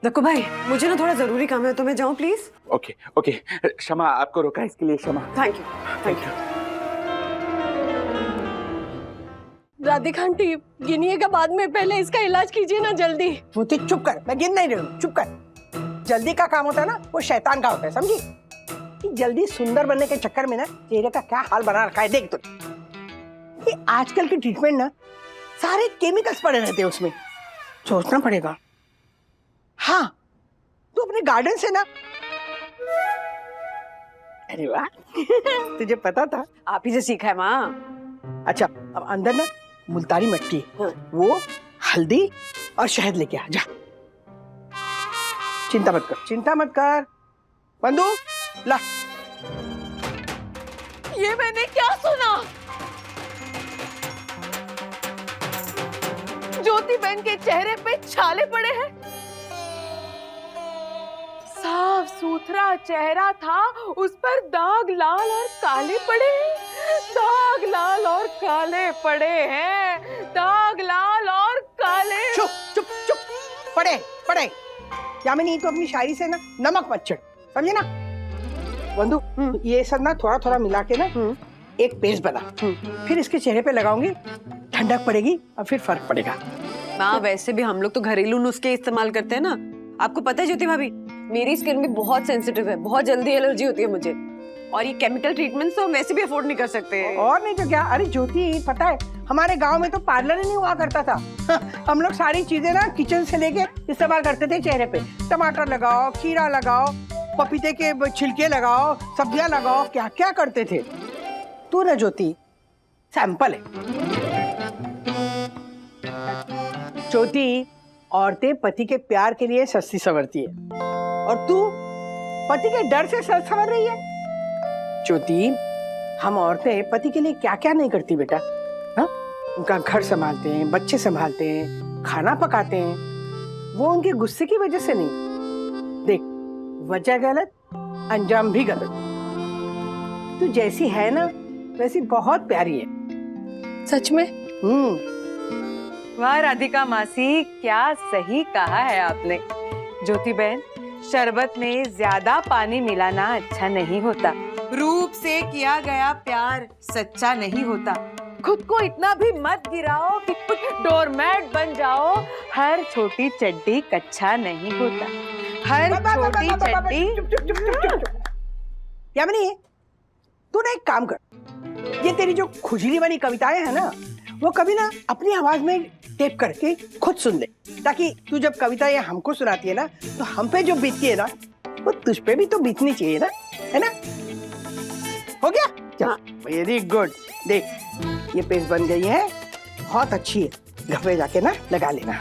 दक्कू भाई मुझे ना थोड़ा जरूरी काम है, तो मैं जाऊं प्लीज? ओके ओके, क्षमा, आपको रोका इसके लिए क्षमा। Thank you. राधिका आंटी गिनिएगा बाद में, पहले इसका इलाज कीजिए ना जल्दी। ज्योति चुप कर, मैं गिन नहीं रही हूँ, चुप कर। जल्दी का काम होता है ना वो शैतान का होता है, समझी? कि जल्दी सुंदर बनने के चक्कर में ना चेहरे का क्या हाल बना रखा है देख तो। ये आजकल की ट्रीटमेंट ना सारे केमिकल्स पड़े रहते हैं उसमें, सोचना पड़ेगा। हाँ तू अपने गार्डन से ना, अरे वाह तुझे पता था? आप ही से सीखा है माँ। अच्छा अब अंदर ना मुल्तानी मिट्टी, वो हल्दी और शहद लेके आ जा। चिंता मत कर बंधु, ला। ये मैंने क्या सुना? ज्योति बहन के चेहरे पे छाले पड़े हैं। साफ सुथरा चेहरा था, उस पर दाग लाल और काले पड़े हैं। दाग लाल और काले पड़े हैं, दाग लाल और काले। चुप चुप चुप, पड़े यामिनी, तो अपनी शायरी से ना नमक मत छिड़, समझे ना? बंधु ये सब ना थोड़ा थोड़ा मिला के ना एक पेस्ट बना, फिर इसके चेहरे पे लगाऊंगी, ठंडक पड़ेगी और फिर फर्क पड़ेगा। माँ वैसे भी हम लोग तो घरेलू नुस्खे इस्तेमाल करते हैं ना, आपको पता है ज्योति भाभी मेरी स्किन भी बहुत सेंसिटिव है, बहुत जल्दी एलर्जी होती है मुझे, और ये केमिकल ट्रीटमेंट तो वैसे भी अफोर्ड नहीं कर सकते। और नहीं तो क्या। अरे ज्योति पता है हमारे गांव में तो पार्लर ही नहीं हुआ करता था। हम लोग सारी चीजें ना किचन से लेके इस्तेमाल करते थे चेहरे पे। टमाटर लगाओ, खीरा लगाओ, पपीते के छिलके लगाओ, सब्जियां लगाओ, क्या क्या करते थे। तू ना ज्योति सैंपल है। ज्योति औरतें पति के प्यार के लिए सस्ती संवरती है, और तू पति के डर से संवर रही है। ज्योति हम औरतें पति के लिए क्या क्या नहीं करती बेटा। हाँ उनका घर संभालते हैं, बच्चे संभालते हैं, खाना पकाते हैं। वो उनके गुस्से की वजह से नहीं। देख वजह गलत, अंजाम भी गलत। तू जैसी है ना वैसी बहुत प्यारी है। सच में? वाह राधिका मासी, क्या सही कहा है आपने। ज्योति बहन, शरबत में ज्यादा पानी मिलाना अच्छा नहीं होता। रूप से किया गया प्यार सच्चा नहीं होता। खुद को इतना भी मत गिराओ कि डोरमैट बन जाओ। हर छोटी चड्डी कच्चा नहीं होता। हर छोटी चड्डी। यामिनी तू ना एक काम कर, ये तेरी जो खुजली वाली कविताएं है ना वो कभी ना अपनी आवाज में टेप करके खुद सुन ले, ताकि तू जब कविताएं हमको सुनाती है ना तो हम पे जो बीतती है ना वो तुझ पे भी तो बीतनी चाहिए ना, है ना? हो गया? हाँ। Very good. देख ये पेस्ट बन गई है, बहुत अच्छी है, घर पे जाके ना लगा लेना।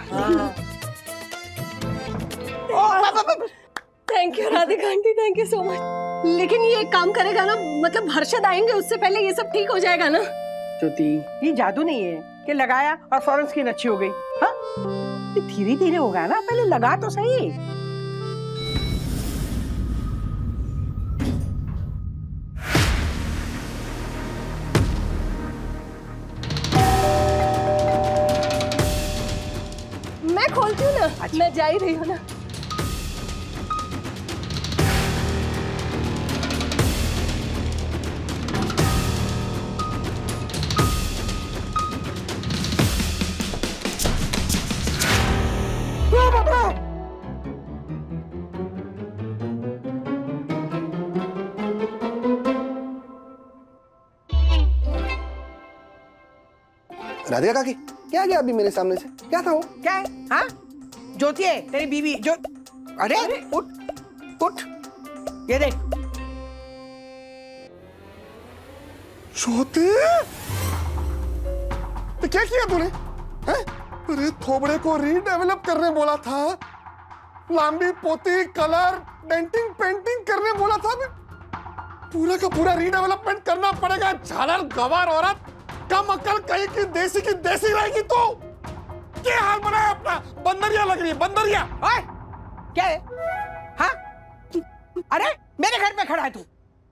Thank you Radhika aunty, thank you so much. लेकिन ये एक काम करेगा ना, मतलब हर्षद आएंगे उससे पहले ये सब ठीक हो जाएगा ना? ज्योति ये जादू नहीं है कि लगाया और फौरन स्किन अच्छी हो गई। हाँ धीरे धीरे होगा ना, पहले लगा तो सही। मैं खोलती हूँ ना। अच्छा। मैं जा ही रही हूँ ना। राधिका काकी क्या गया अभी मेरे सामने से? क्या था वो? क्या है? हाँ ज्योति है तेरी बीवी जो। अरे उठ उठ, ये देख। ज्योति तो क्या किया तूने? हैं? अरे थोबड़े को रीडेवलप करने बोला था, लांबी पोती, कलर, डेंटिंग, पेंटिंग करने बोला था मैं। पूरा का पूरा रीडेवलपमेंट करना पड़ेगा। झालर गवार औरत, कम अक्ल कहीं की देसी रहेगी तो। क्या हाल बनाया अपना? बंदरिया लग रही है, बंदरिया। ओए, क्या है? हाँ? अरे मेरे घर में खड़ा है तू,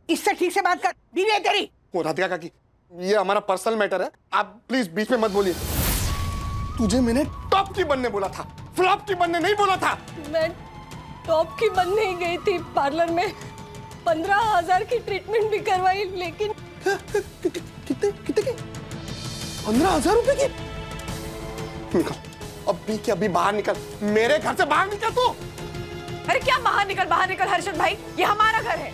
इससे ठीक से बात कर। बीवी है तेरी। ओ राधिका काकी, ये हमारा पर्सनल मैटर है, आप प्लीज बीच में मत बोलिए। तुझे मैंने टॉप की बनने बोला था, फ्लॉप की बनने नहीं बोला था। मैं टॉप की बनने ही गई थी पार्लर में, 15,000 की ट्रीटमेंट भी करवाई, लेकिन कितने की? 15,000 रुपए की? निकल, अभी के अभी बाहर निकल, मेरे घर से बाहर निकल तू। अरे क्या बाहर निकल हर्षद भाई, ये हमारा घर है।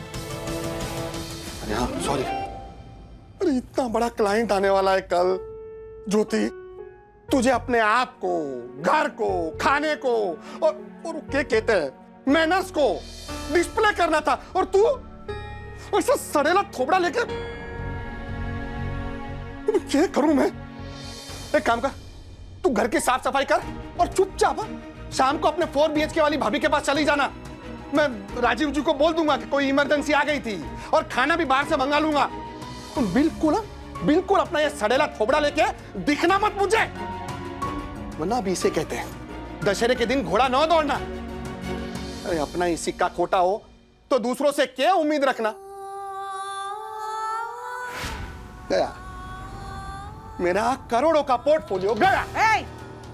अरे हाँ, सॉरी। अरे इतना बड़ा क्लाइंट आने वाला है कल। ज्योति, तुझे अपने आप को, घर को, खाने को और क्या कहते हैं, मैनर्स को डिस्प्ले करना था, और तू ऐसा सड़ेला थोबड़ा लेके। क्या करूं मैं? एक काम कर, तू घर की साफ सफाई कर और चुपचाप शाम को अपने 4 BHK वाली भाभी के पास चली जाना। मैं राजीव जी को बोल दूंगा कि कोई इमरजेंसी आ गई थी, और खाना भी बाहर से मंगा लूंगा। बिल्कुल अपना ये सड़ेला थोबड़ा लेके दिखना मत मुझे, वरना अभी इसे कहते हैं दशहरे के दिन घोड़ा न दौड़ना। अरे अपना ही सिक्का खोटा हो तो दूसरों से क्या उम्मीद रखना। गया मेरा करोड़ों का पोर्टफोलियो गया।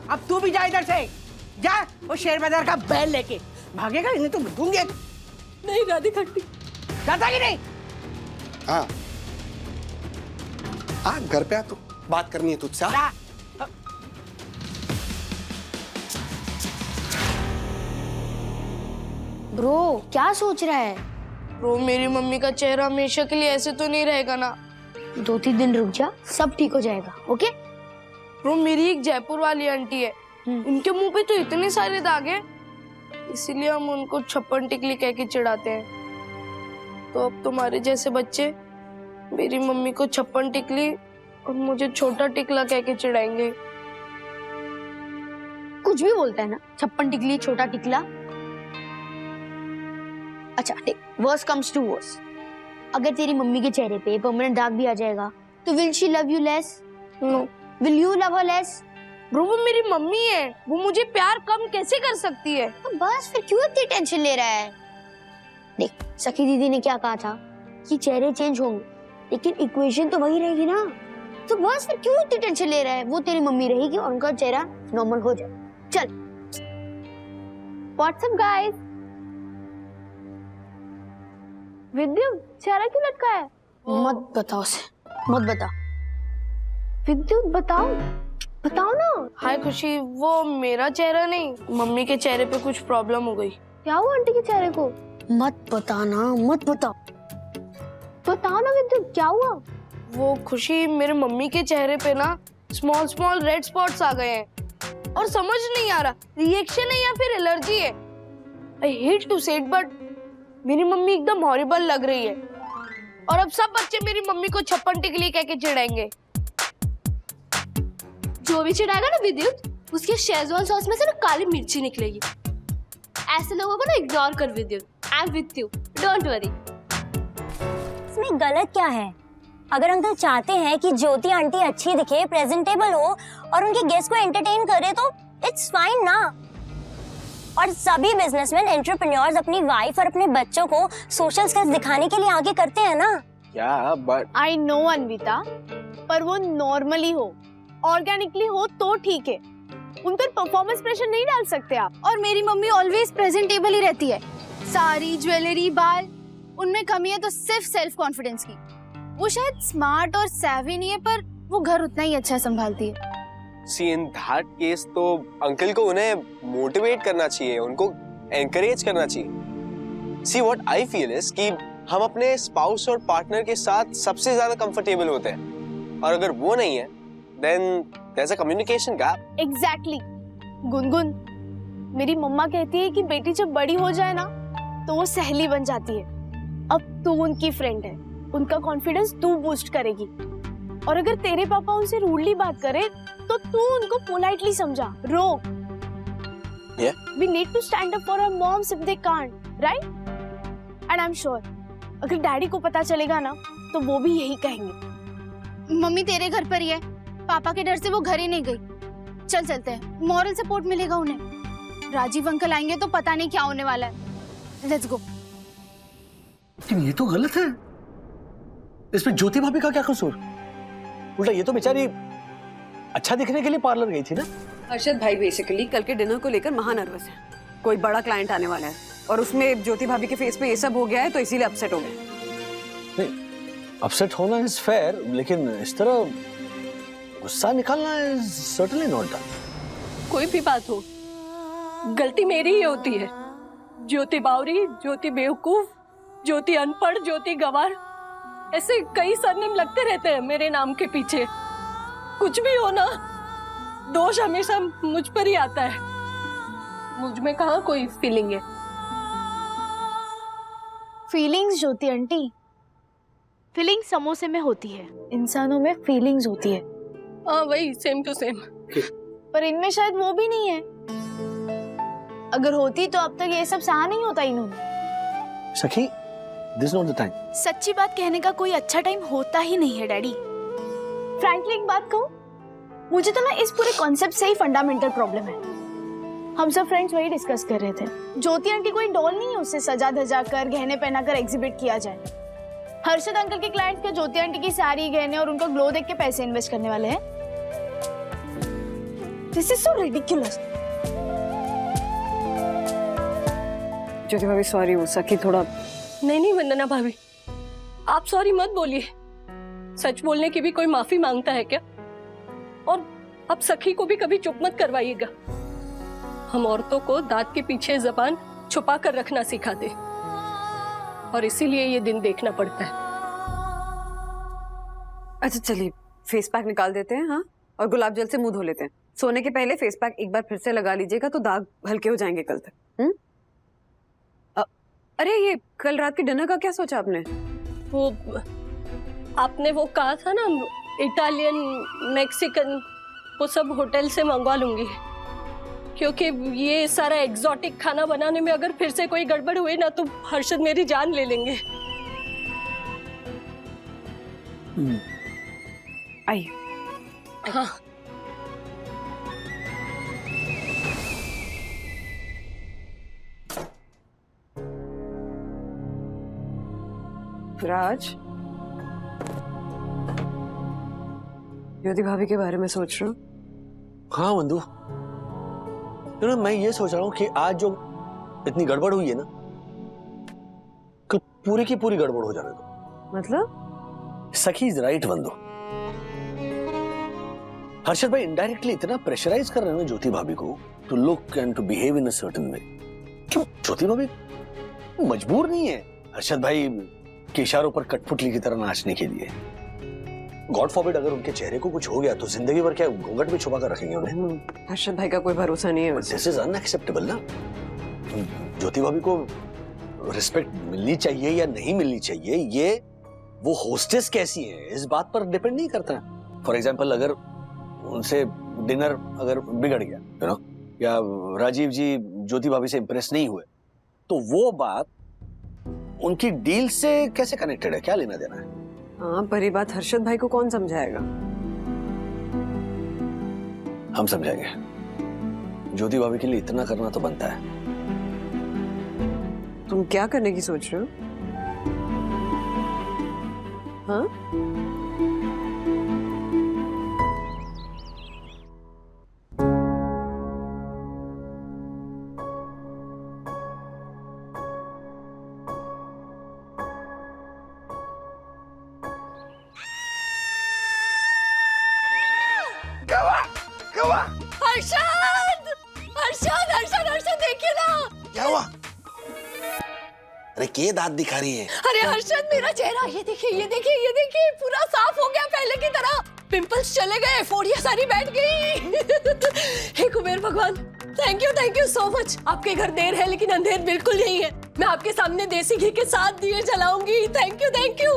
अब तू भी जा इधर से, जा वो शेयर बाजार का बैल लेके। भागेगा नहीं तो दूंगी। नहीं राधिका आंटी, जाता कि नहीं? हाँ, आ घर पे आ, तू बात करनी है तुझसे। ब्रो क्या सोच रहा है? ब्रो मेरी मम्मी का चेहरा हमेशा के लिए ऐसे तो नहीं रहेगा ना? 2-3 दिन रुक जा, सब ठीक हो जाएगा। ओके ब्रो, मेरी एक जयपुर वाली आंटी है, उनके मुंह पे तो इतने सारे दाग हैं, इसीलिए हम उनको 56 टिकली कह के चिढ़ाते हैं। तो अब तुम्हारे जैसे बच्चे मेरी मम्मी को 56 टिकली और मुझे छोटा टिकला कह के चिढ़ाएंगे। कुछ भी बोलता है ना, 56 टिकली, छोटा टिकला। अच्छा देख, वर्स कम्स टू वर्स, अगर तेरी मम्मी के चेहरे पे परमानेंट दाग भी आ जाएगा तो will she love you less? No. Will you love her less? Bro वो मेरी मम्मी है, वो मुझे प्यार कम कैसे कर सकती है? तो बस फिर क्यों इतनी टेंशन ले रहा है? देख, सखी दीदी ने क्या कहा था कि चेहरे चेंज होंगे, लेकिन इक्वेशन तो वही रहेगी ना। तो बस फिर क्यों इतनी टेंशन ले रहा है? वो तेरी मम्मी रहेगी और उनका चेहरा नॉर्मल हो जाए। चल, व्हाट्सअप गाइस। विद्युत चेहरा क्यों लटका है? मत बताओ उसे, मत बता। विद्युत बताओ, बताओ ना। हाय खुशी, वो मेरा चेहरा नहीं, मम्मी के चेहरे पे कुछ प्रॉब्लम हो गई। क्या हुआ आंटी के चेहरे को? मत बताना, मत बताओ, बताओ ना विद्युत, क्या हुआ? वो खुशी, मेरे मम्मी के चेहरे पे ना स्मॉल रेड स्पॉट्स आ गए हैं, और समझ नहीं आ रहा रिएक्शन है या फिर एलर्जी है। आई हेट टू से इट, बट मेरी मम्मी एकदम हॉरिबल लग रही है, और अब सब बच्चे मेरी मम्मी को 56 टिकली कह के चिढ़ाएंगे। जो भी चिढ़ाएगा ना विद्युत, उसके शेजवान सॉस में से ना काली मिर्ची निकलेगी। ऐसे लोगों को ना इग्नोर कर विद्युत। I am with you, don't worry. इसमें गलत क्या है? अगर अंकल चाहते हैं कि ज्योति आंटी अच्छी दिखे, प्रेजेंटेबल हो और उनके गेस्ट को एंटरटेन करे तो इट्स फाइन ना। और सभी बिजनेसमैन, एंटरप्रेन्योर्स अपनी वाइफ और अपने बच्चों को सोशल स्किल्स दिखाने के लिए आगे करते हैं ना। क्या बट आई नो अनविता, पर वो नॉर्मली हो, ऑर्गेनिकली हो तो ठीक है। उन पर परफॉर्मेंस प्रेशर नहीं डाल सकते आप। और मेरी मम्मी ऑलवेज प्रेजेंटेबल ही रहती है, साड़ी, ज्वेलरी, बाल, उनमें कमी है तो सिर्फ सेल्फ कॉन्फिडेंस की। वो शायद स्मार्ट और सैवी नहीं है, पर वो घर उतना ही अच्छा संभालती है। See, in that case तो अंकल को उन्हें मोटिवेट करना चाहिए, उनको एनकरेज करना चाहिए। See, what I feel is कि हम अपने स्पाउस और पार्टनर के साथ सबसे ज्यादा कंफर्टेबल होते हैं, और अगर वो नहीं है then there's a communication gap. Exactly. Gungun, मेरी मम्मा कहती है कि बेटी जब बड़ी हो जाए ना तो वो सहेली बन जाती है। अब तू उनकी फ्रेंड है, उनका कॉन्फिडेंस तू बूस्ट करेगी, और अगर तेरे पापा उनसे रूडली बात करे तो तू उनको पोलाइटली समझा, रोक। Yeah. We need to stand up for our moms if they can't, right? And I'm sure अगर डैडी को पता चलेगा ना तो वो भी यही कहेंगे। मम्मी तेरे घर पर ही है, पापा के डर से वो घर ही नहीं गई। चल चलते हैं, मॉरल सपोर्ट मिलेगा उन्हें। राजीव अंकल आएंगे तो पता नहीं क्या होने वाला है। Let's go. लेकिन ये तो गलत है। इसमें ज्योति भाभी का क्या कसूर? उल्टा ये तो बेचारी अच्छा दिखने के लिए पार्लर गई थी ना। हर्षद भाई बेसिकली कल के डिनर को लेकर महा नर्वस है। कोई बड़ा क्लाइंट आने वाला है और उसमें ज्योति भाभी के फेस पे ये सब हो गया है तो इसीलिए अपसेट हो गए। नहीं, अपसेट होना इज फेयर, लेकिन इस तरह गुस्सा निकालना इज सर्टेनली नॉट डन। कोई भी बात हो, गलती मेरी ही होती है। ज्योति बावरी, ज्योति बेवकूफ, ज्योति अनपढ़, ज्योति गवार, ऐसे कई सरनेम लगते रहते हैं मेरे नाम के पीछे। कुछ भी हो ना, दोष हमेशा मुझ पर ही आता है। मुझ में कहाँ कोई फीलिंग है। फीलिंग्स ज्योति आंटी, फीलिंग समोसे में होती है, इंसानों में फीलिंग्स होती है। हाँ वही, सेम टू सेम। पर इनमें शायद वो भी नहीं है। अगर होती तो अब तक ये सब सहा नहीं होता इन्होंने। सखी, this is not the time. सच्ची बात कहने का कोई अच्छा टाइम होता ही नहीं है डैडी। फ्रैंकली एक बात कहूं, मुझे तो ना इस पूरे कॉन्सेप्ट से ही फंडामेंटल प्रॉब्लम है। हम सब फ्रेंड्स वही डिस्कस कर रहे थे। ज्योति आंटी कोई डॉल नहीं है उससे सजा धजा कर गहने पहनाकर एग्जिबिट किया जाए। हर्षद अंकल के क्लाइंट्स क्या ज्योति आंटी की सारी गहने और उनका ग्लो देख के पैसे इन्वेस्ट करने वाले हैं? This is so ridiculous. Jyoti भाभी सॉरी, वो सखी थोड़ा। नहीं वंदना भाभी, आप सॉरी मत बोलिए। सच बोलने की भी कोई माफी मांगता है क्या? और अब सखी को भी कभी चुप मत करवाइएगा। हम औरतों को दांत के पीछे जबान छुपा कर रखना सिखाते, और इसीलिए ये दिन देखना पड़ता है। अच्छा चलिए, फेस पैक निकाल देते हैं। हाँ, और गुलाब जल से मुंह धो लेते हैं। सोने के पहले फेस पैक एक बार फिर से लगा लीजिएगा तो दाग हल्के हो जाएंगे कल तक। अरे ये कल रात के डिनर का क्या सोचा आपने? वो आपने वो कहा था ना, इटालियन, मैक्सिकन, वो सब होटल से मंगवा लूंगी, क्योंकि ये सारा एग्जॉटिक खाना बनाने में अगर फिर से कोई गड़बड़ हुई ना तो हर्षद मेरी जान ले लेंगे। आइए। हाँ। राज, ज्योति भाभी के बारे में सोच रहा हूँ। हाँ वंदू, मैं ये सोच रहा हूँ कि आज जो इतनी गड़बड़ हुई है ना, कल पूरी की पूरी गड़बड़ हो जाने दो। मतलब? सखी इज राइट वंदू। हर्षद भाई इनडायरेक्टली इतना प्रेशराइज कर रहे हैं ज्योति भाभी को to look and to behave in a certain way. क्यों? ज्योति भाभी मजबूर नहीं है हर्षद भाई के इशारों पर कठपुतली की तरह नाचने के लिए। गॉड फॉरबिड अगर उनके चेहरे को कुछ हो गया तो जिंदगी भर क्या घूंघट में छुपा कर रखेंगे उन्हें? हर्षद भाई का कोई भरोसा नहीं है। दिस इज अनएक्सेप्टेबल ना। ज्योति भाभी को रिस्पेक्ट मिलनी चाहिए या नहीं मिलनी चाहिए, ये वो होस्टेस कैसी है इस बात पर डिपेंड नहीं करता। फॉर एग्जाम्पल, अगर उनसे डिनर अगर बिगड़ गया, यू नो, या राजीव जी ज्योति भाभी से इंप्रेस नहीं हुए, तो वो बात उनकी डील से कैसे कनेक्टेड है? क्या लेना देना है? हाँ, पर ये बात हर्षद भाई को कौन समझाएगा? हम समझाएंगे। ज्योति भाभी के लिए इतना करना तो बनता है। तुम क्या करने की सोच रहे हो? हाँ? हर्षद! हर्षद! हर्षद! हर्षद देखिए ना! क्या हुआ? अरे के दांत दिखा रही है? अरे हर्षद, मेरा चेहरा ये देखिए, ये देखिए, ये देखिए, पूरा साफ हो गया पहले की तरह। पिंपल्स चले गए, फोड़ियां सारी बैठ गई। हे कुबेर भगवान, थैंक यू सो मच। आपके घर देर है लेकिन अंधेर बिल्कुल नहीं है। मैं आपके सामने देसी घी के साथ दिए जलाऊंगी। Thank you.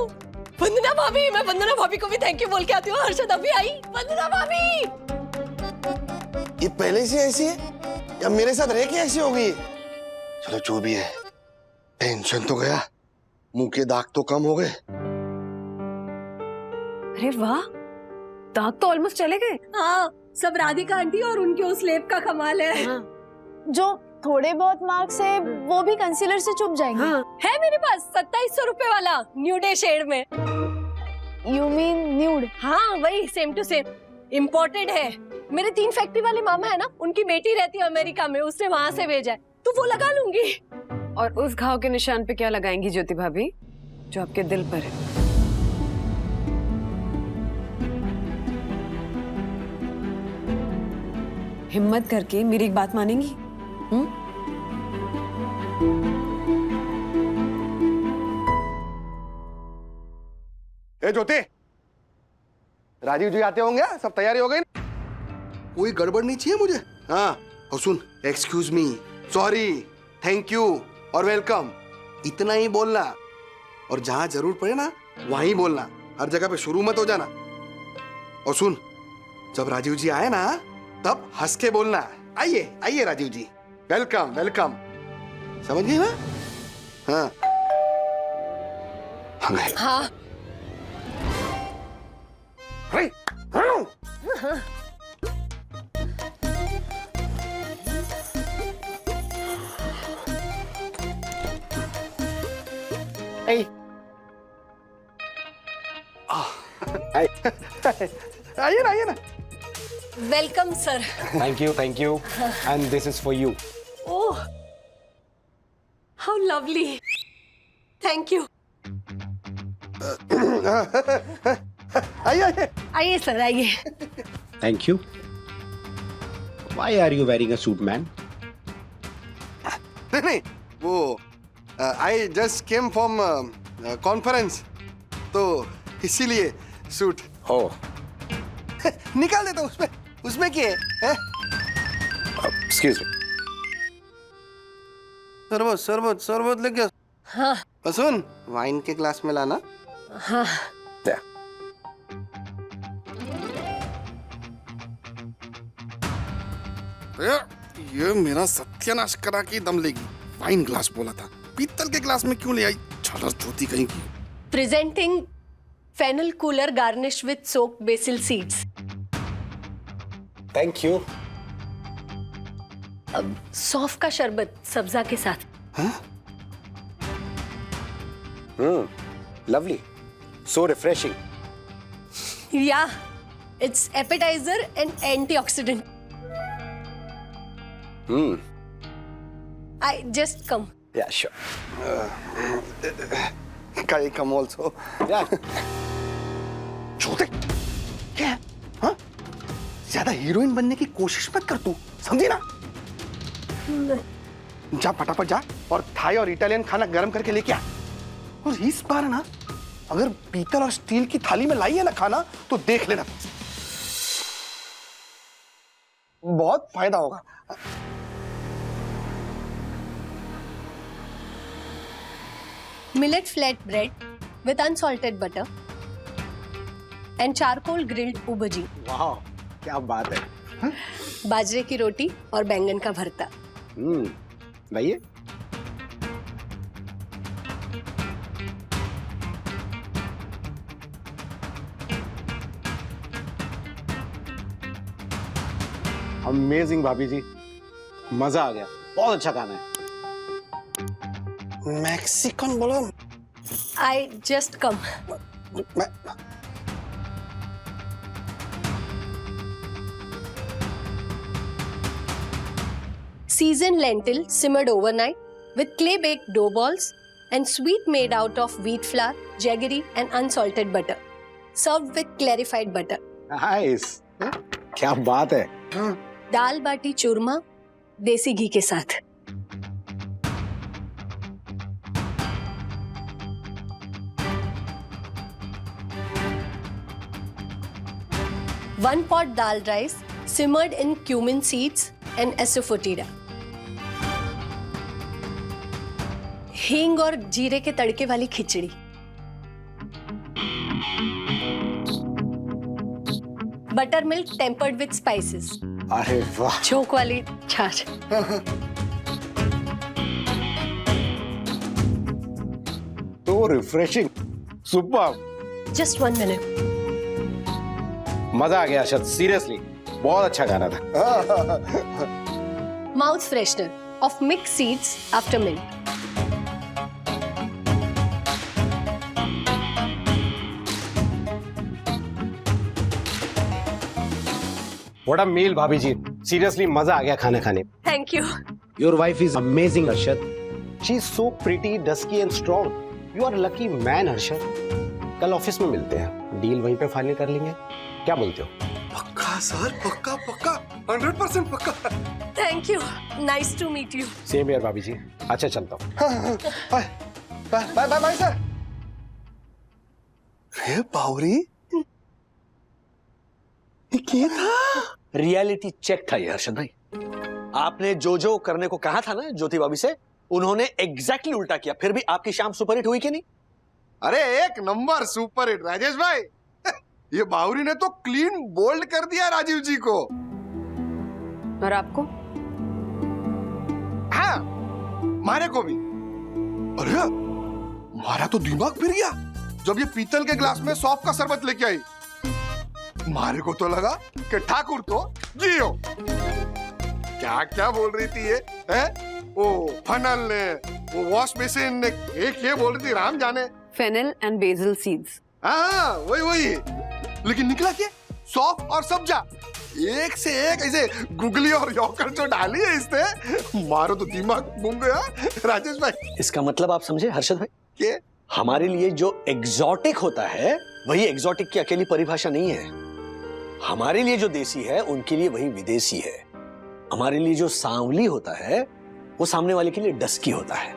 वंदना भाभी, मैं वंदना भाभी को भी थैंक यू बोल के आती हूँ। हर्षद अभी आई। वंदना भाभी, ये पहले से ऐसी है? या मेरे साथ रह के ऐसी हो गई? चलो जो भी है, टेंशन तो गया, मुंह के दाग तो कम हो गए। अरे वाह, दाग तो ऑलमोस्ट चले गए। हाँ, सब राधिका आंटी और उनके उस लेप का कमाल है। जो थोड़े बहुत मार्क्स है वो भी कंसीलर से छुप जाएंगे। है मेरे पास 2700 रुपए वाला न्यूडे शेड में। You mean nude? हाँ वही, सेम टू सेम, इम्पोर्टेड है। मेरे 3 फैक्ट्री वाले मामा है ना, उनकी बेटी रहती है अमेरिका में, उसने वहां से भेजा है, तो वो लगा लूंगी। और उस घाव के निशान पे क्या लगाएंगी ज्योति भाभी, जो आपके दिल पर है? हिम्मत करके मेरी एक बात मानेंगी? ए ज्योति, राजीव जी आते होंगे, सब तैयारी हो गई? कोई गड़बड़ नहीं चाहिए मुझे। हाँ, और सुन, excuse me, sorry, thank you और वेलकम, इतना ही बोलना। और जहां जरूर पड़े ना वहीं बोलना, हर जगह पे शुरू मत हो जाना। और सुन, जब राजीव जी आए ना तब हंस के बोलना, आइए आइए राजीव जी, वेलकम वेलकम, समझ गई ना? हाँ हाँ आइए ना, आइए ना। Welcome sir. Thank you. And this is for you. Oh, how lovely, thank you. आइए आइए आइए सर, आइए। Thank you. Why are you wearing a suit, man? नहीं, वो I just came from conference, तो इसीलिए सूट। Oh. निकाल देता हूँ, उसमें क्या है? Excuse me. शरबत शरबत शरबत लेके। हाँ सुन, वाइन के ग्लास में लाना। हाँ। There. ये मेरा सत्यानाश करा के दम लेगी। वाइन ग्लास बोला था, पीतल के ग्लास में क्यों ले आई? छलस ज्योति कहीं की। Presenting fennel cooler garnish with soaked basil seeds. Thank you. अब सौंफ का शरबत सब्जा के साथ। Lovely. So refreshing. Yeah, it's appetizer and antioxidant. I just come. Yeah, sure. Can I come also? Yeah. छोटे क्या है? हाँ? ज्यादा हीरोइन बनने की कोशिश मत कर तू, समझी ना? जा फटाफट जा और थाई और इटालियन खाना गरम करके लेके आ। और इस बार ना अगर पीतल और स्टील की थाली में लाई है ना खाना, तो देख लेना, बहुत फायदा होगा। Millet flatbread with unsalted butter and charcoal grilled ubaji. Wow. क्या बात है। बाजरे की रोटी और बैंगन का भरता। लाइए। अमेजिंग भाभी जी, मजा आ गया, बहुत अच्छा खाना है। मैक्सिकन बोलो। I just come. Seasoned lentil simmered overnight with clay baked dough balls and sweet made out of wheat flour, jaggery and unsalted butter. Served with clarified butter. Nice. क्या बात है। दाल बाटी चूरमा देसी घी के साथ। One pot dal rice simmered in cumin seeds and asafoetida. हींग और जीरे के तड़के वाली खिचड़ी। Buttermilk tempered with spices. अरे वाह, चौक वाली छाछ। तो रिफ्रेशिंग, सुपर। Just 1 minute. मजा आ गया अर्शद, सीरियसली बहुत अच्छा गाना था। Mouth freshener of mix seeds after milk. What a meal भाभी जी, सीरियसली मजा आ गया खाना खाने। Thank you. Your wife is amazing Arshad, she is so pretty, dusky and strong. You are lucky man Arshad. कल ऑफिस में मिलते हैं, डील वहीं पे फाइनल कर लेंगे, क्या बोलते हो? पक्का सर, पक्का पक्का, 100% पक्का। Thank you, nice to meet you. Same यार भाभी जी, अच्छा चलता हूँ। Bye bye bye bye sir. रे बावरी, ये क्या था? रियलिटी चेक था ये अर्शद भाई। आपने जो जो करने को कहा था ना ज्योति भाभी से, उन्होंने एग्जैक्टली उल्टा किया। फिर भी आपकी शाम सुपरहिट हुई कि नहीं? अरे एक नंबर सुपर हिट राजेश भाई। ये बावरी ने तो क्लीन बोल्ड कर दिया राजीव जी को। और आपको? हाँ, मारे को भी। अरे मारा तो दिमाग फिर गया जब ये पीतल के ग्लास में सौंफ का शरबत लेके आई। मारे को तो लगा कि ठाकुर तो जियो। क्या क्या बोल रही थी ये, है? वो फनल ने, वो वॉश बेसिन ने, एक ये बोल रही थी राम जाने। Fennel and basil seeds. हाँ वही वही, लेकिन निकला क्या? सौंफ और सब्जा, एक से एक ऐसे गुगली और यौकर जो डाली है इसने, मारो तो दिमाग घूम गया राजेश भाई। इसका मतलब आप समझे हर्षद भाई? के हमारे लिए जो एग्जॉटिक होता है वही एग्जॉटिक की अकेली परिभाषा नहीं है। हमारे लिए जो देसी है उनके लिए वही विदेशी है। हमारे लिए जो सांवली होता है वो सामने वाले के लिए डस्की होता है।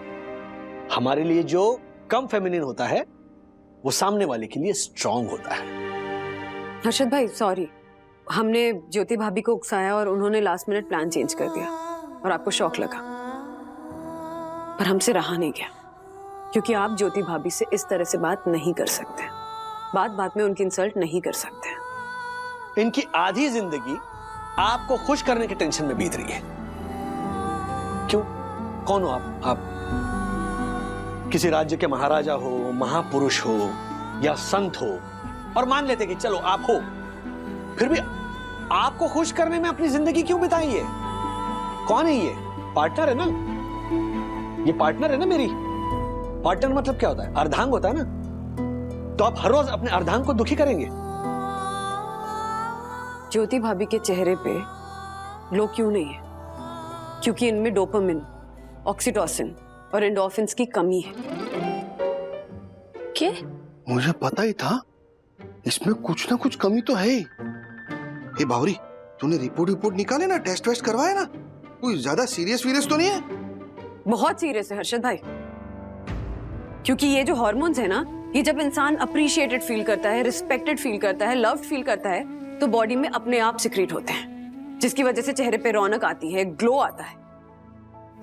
हमारे लिए जो कम फेमिनिन होता है वो सामने वाले के लिए स्ट्रांग होता है। हर्षद भाई सॉरी, हमने ज्योति भाभी को उकसाया और उन्होंने लास्ट मिनट प्लान चेंज कर दिया और आपको शौक लगा, पर हमसे रहा नहीं गया, क्योंकि आप ज्योति भाभी से इस तरह से बात नहीं कर सकते। बात बात में उनकी इंसल्ट नहीं कर सकते। इनकी आधी जिंदगी आपको खुश करने के टेंशन में बीत रही है। क्यों? कौन हो आप किसी राज्य के महाराजा हो, महापुरुष हो या संत हो, और मान लेते कि चलो आप हो, फिर भी आपको खुश करने में अपनी जिंदगी क्यों बिताइए? कौन है ये? पार्टनर है ना, ये पार्टनर है ना मेरी। पार्टनर मतलब क्या होता है? अर्धांग होता है ना। तो आप हर रोज अपने अर्धांग को दुखी करेंगे? ज्योति भाभी के चेहरे पे ग्लो क्यों नहीं है? क्योंकि इनमें डोपामिन, ऑक्सीटोसिन और एंडोर्फिन्स की कमी है। क्या? मुझे पता ही था इसमें कुछ ना कुछ कमी तो है ही। हे बावरी, तूने रिपोर्ट निकाले ना, टेस्ट वेस्ट करवाया ना? कोई ज्यादा सीरियस तो नहीं है? बहुत सीरियस है हर्षद भाई, क्योंकि ये जो हार्मोन्स है ना, ये जब इंसान अप्रिशिएटेड फील करता है, रिस्पेक्टेड फील करता है, लव्ड फील करता है, तो बॉडी में अपने आप सिक्रीट होते हैं, जिसकी वजह से चेहरे पे रौनक आती है, ग्लो आता है।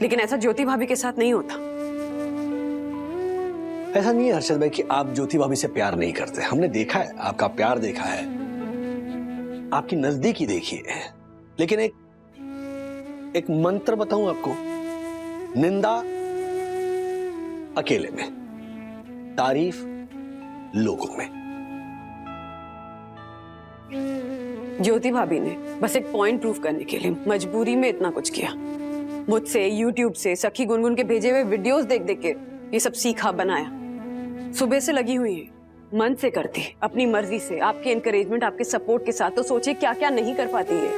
लेकिन ऐसा ज्योति भाभी के साथ नहीं होता। ऐसा नहीं है हर्षद भाई कि आप ज्योति भाभी से प्यार नहीं करते। हमने देखा है, आपका प्यार देखा है, आपकी नजदीकी देखी है। लेकिन एक मंत्र बताऊं आपको, निंदा अकेले में, तारीफ लोगों में। ज्योति भाभी ने बस एक पॉइंट प्रूव करने के लिए मजबूरी में इतना कुछ किया। मुझसे, यूट्यूब से, सखी गुनगुन के भेजे हुए वीडियोस देख देख के ये सब सीखा, बनाया। सुबह से लगी हुई है, मन से करती, अपनी मर्जी से, आपके एनकरेजमेंट, आपके सपोर्ट के साथ। तो सोचिए क्या क्या नहीं कर पाती है।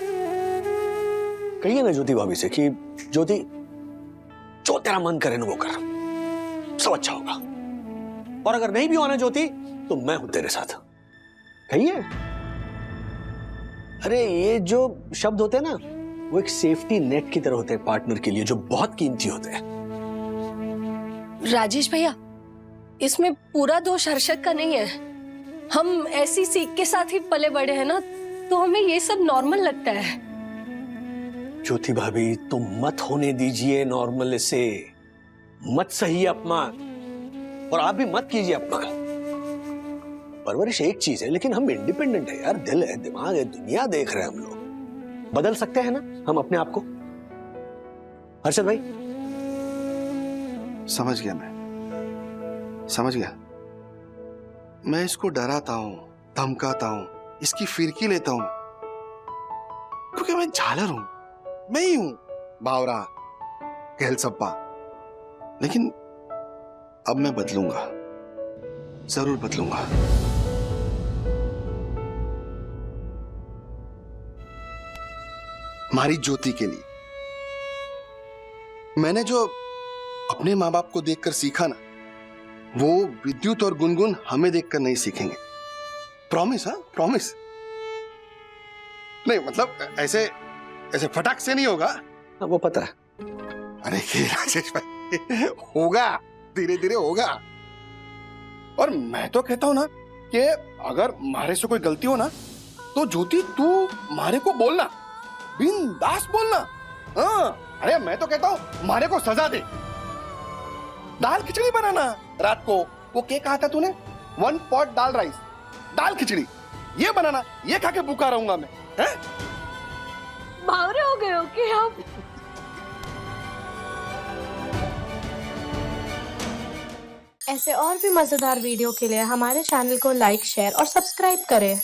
कहिए ना ज्योति भाभी से कि ज्योति, जो तेरा मन करे ना वो कर, सब अच्छा होगा। और अगर नहीं भी होना ज्योति, तो मैं हूं तेरे साथ। कहिए। अरे ये जो शब्द होते हैं ना, वो एक सेफ्टी नेट की तरह होते हैं पार्टनर के लिए, जो बहुत कीमती होते हैं। राजेश भैया, इसमें पूरा दोष हर्षद का नहीं है। हम ऐसी सीख के साथ ही पले बड़े हैं ना, तो हमें ये सब नॉर्मल लगता है। ज्योति भाभी, तुम मत होने दीजिए नॉर्मल से, मत सही अपमान, और आप भी मत कीजिए अपमान। परवरिश एक चीज है, लेकिन हम इंडिपेंडेंट है यार, दिल है, दिमाग है, दुनिया देख रहे हैं हम लोग। बदल सकते हैं ना हम अपने आप को। हर्षद भाई, समझ गया, मैं समझ गया। मैं इसको डराता हूं, धमकाता हूं, इसकी फिरकी लेता हूं, क्योंकि मैं झालर हूं, मैं ही हूं बावरा, गहलसप्पा। लेकिन अब मैं बदलूंगा, जरूर बदलूंगा। हमारी ज्योति के लिए। मैंने जो अपने माँ बाप को देखकर सीखा ना, वो विद्युत और गुनगुन हमें देखकर नहीं सीखेंगे। प्रॉमिस? हाँ, प्रॉमिस। नहीं मतलब ऐसे ऐसे फटाक से नहीं होगा। वो पता है। अरे ये राजेश भाई, होगा, धीरे धीरे होगा। और मैं तो कहता हूं ना कि अगर मारे से कोई गलती हो ना, तो ज्योति तू मारे को बोलना, बिंदास बोलना। हाँ, अरे मैं तो कहता हूं मारे को सजा दे। दाल खिचड़ी बनाना रात को, वो क्या कहा था तूने? 1 पॉट दाल राइस, दाल खिचड़ी, ये बनाना, ये खा के भूखा रहूंगा मैं। हैं? बावरे हो गए हो कि आप? ऐसे और भी मजेदार वीडियो के लिए हमारे चैनल को लाइक, शेयर और सब्सक्राइब करें।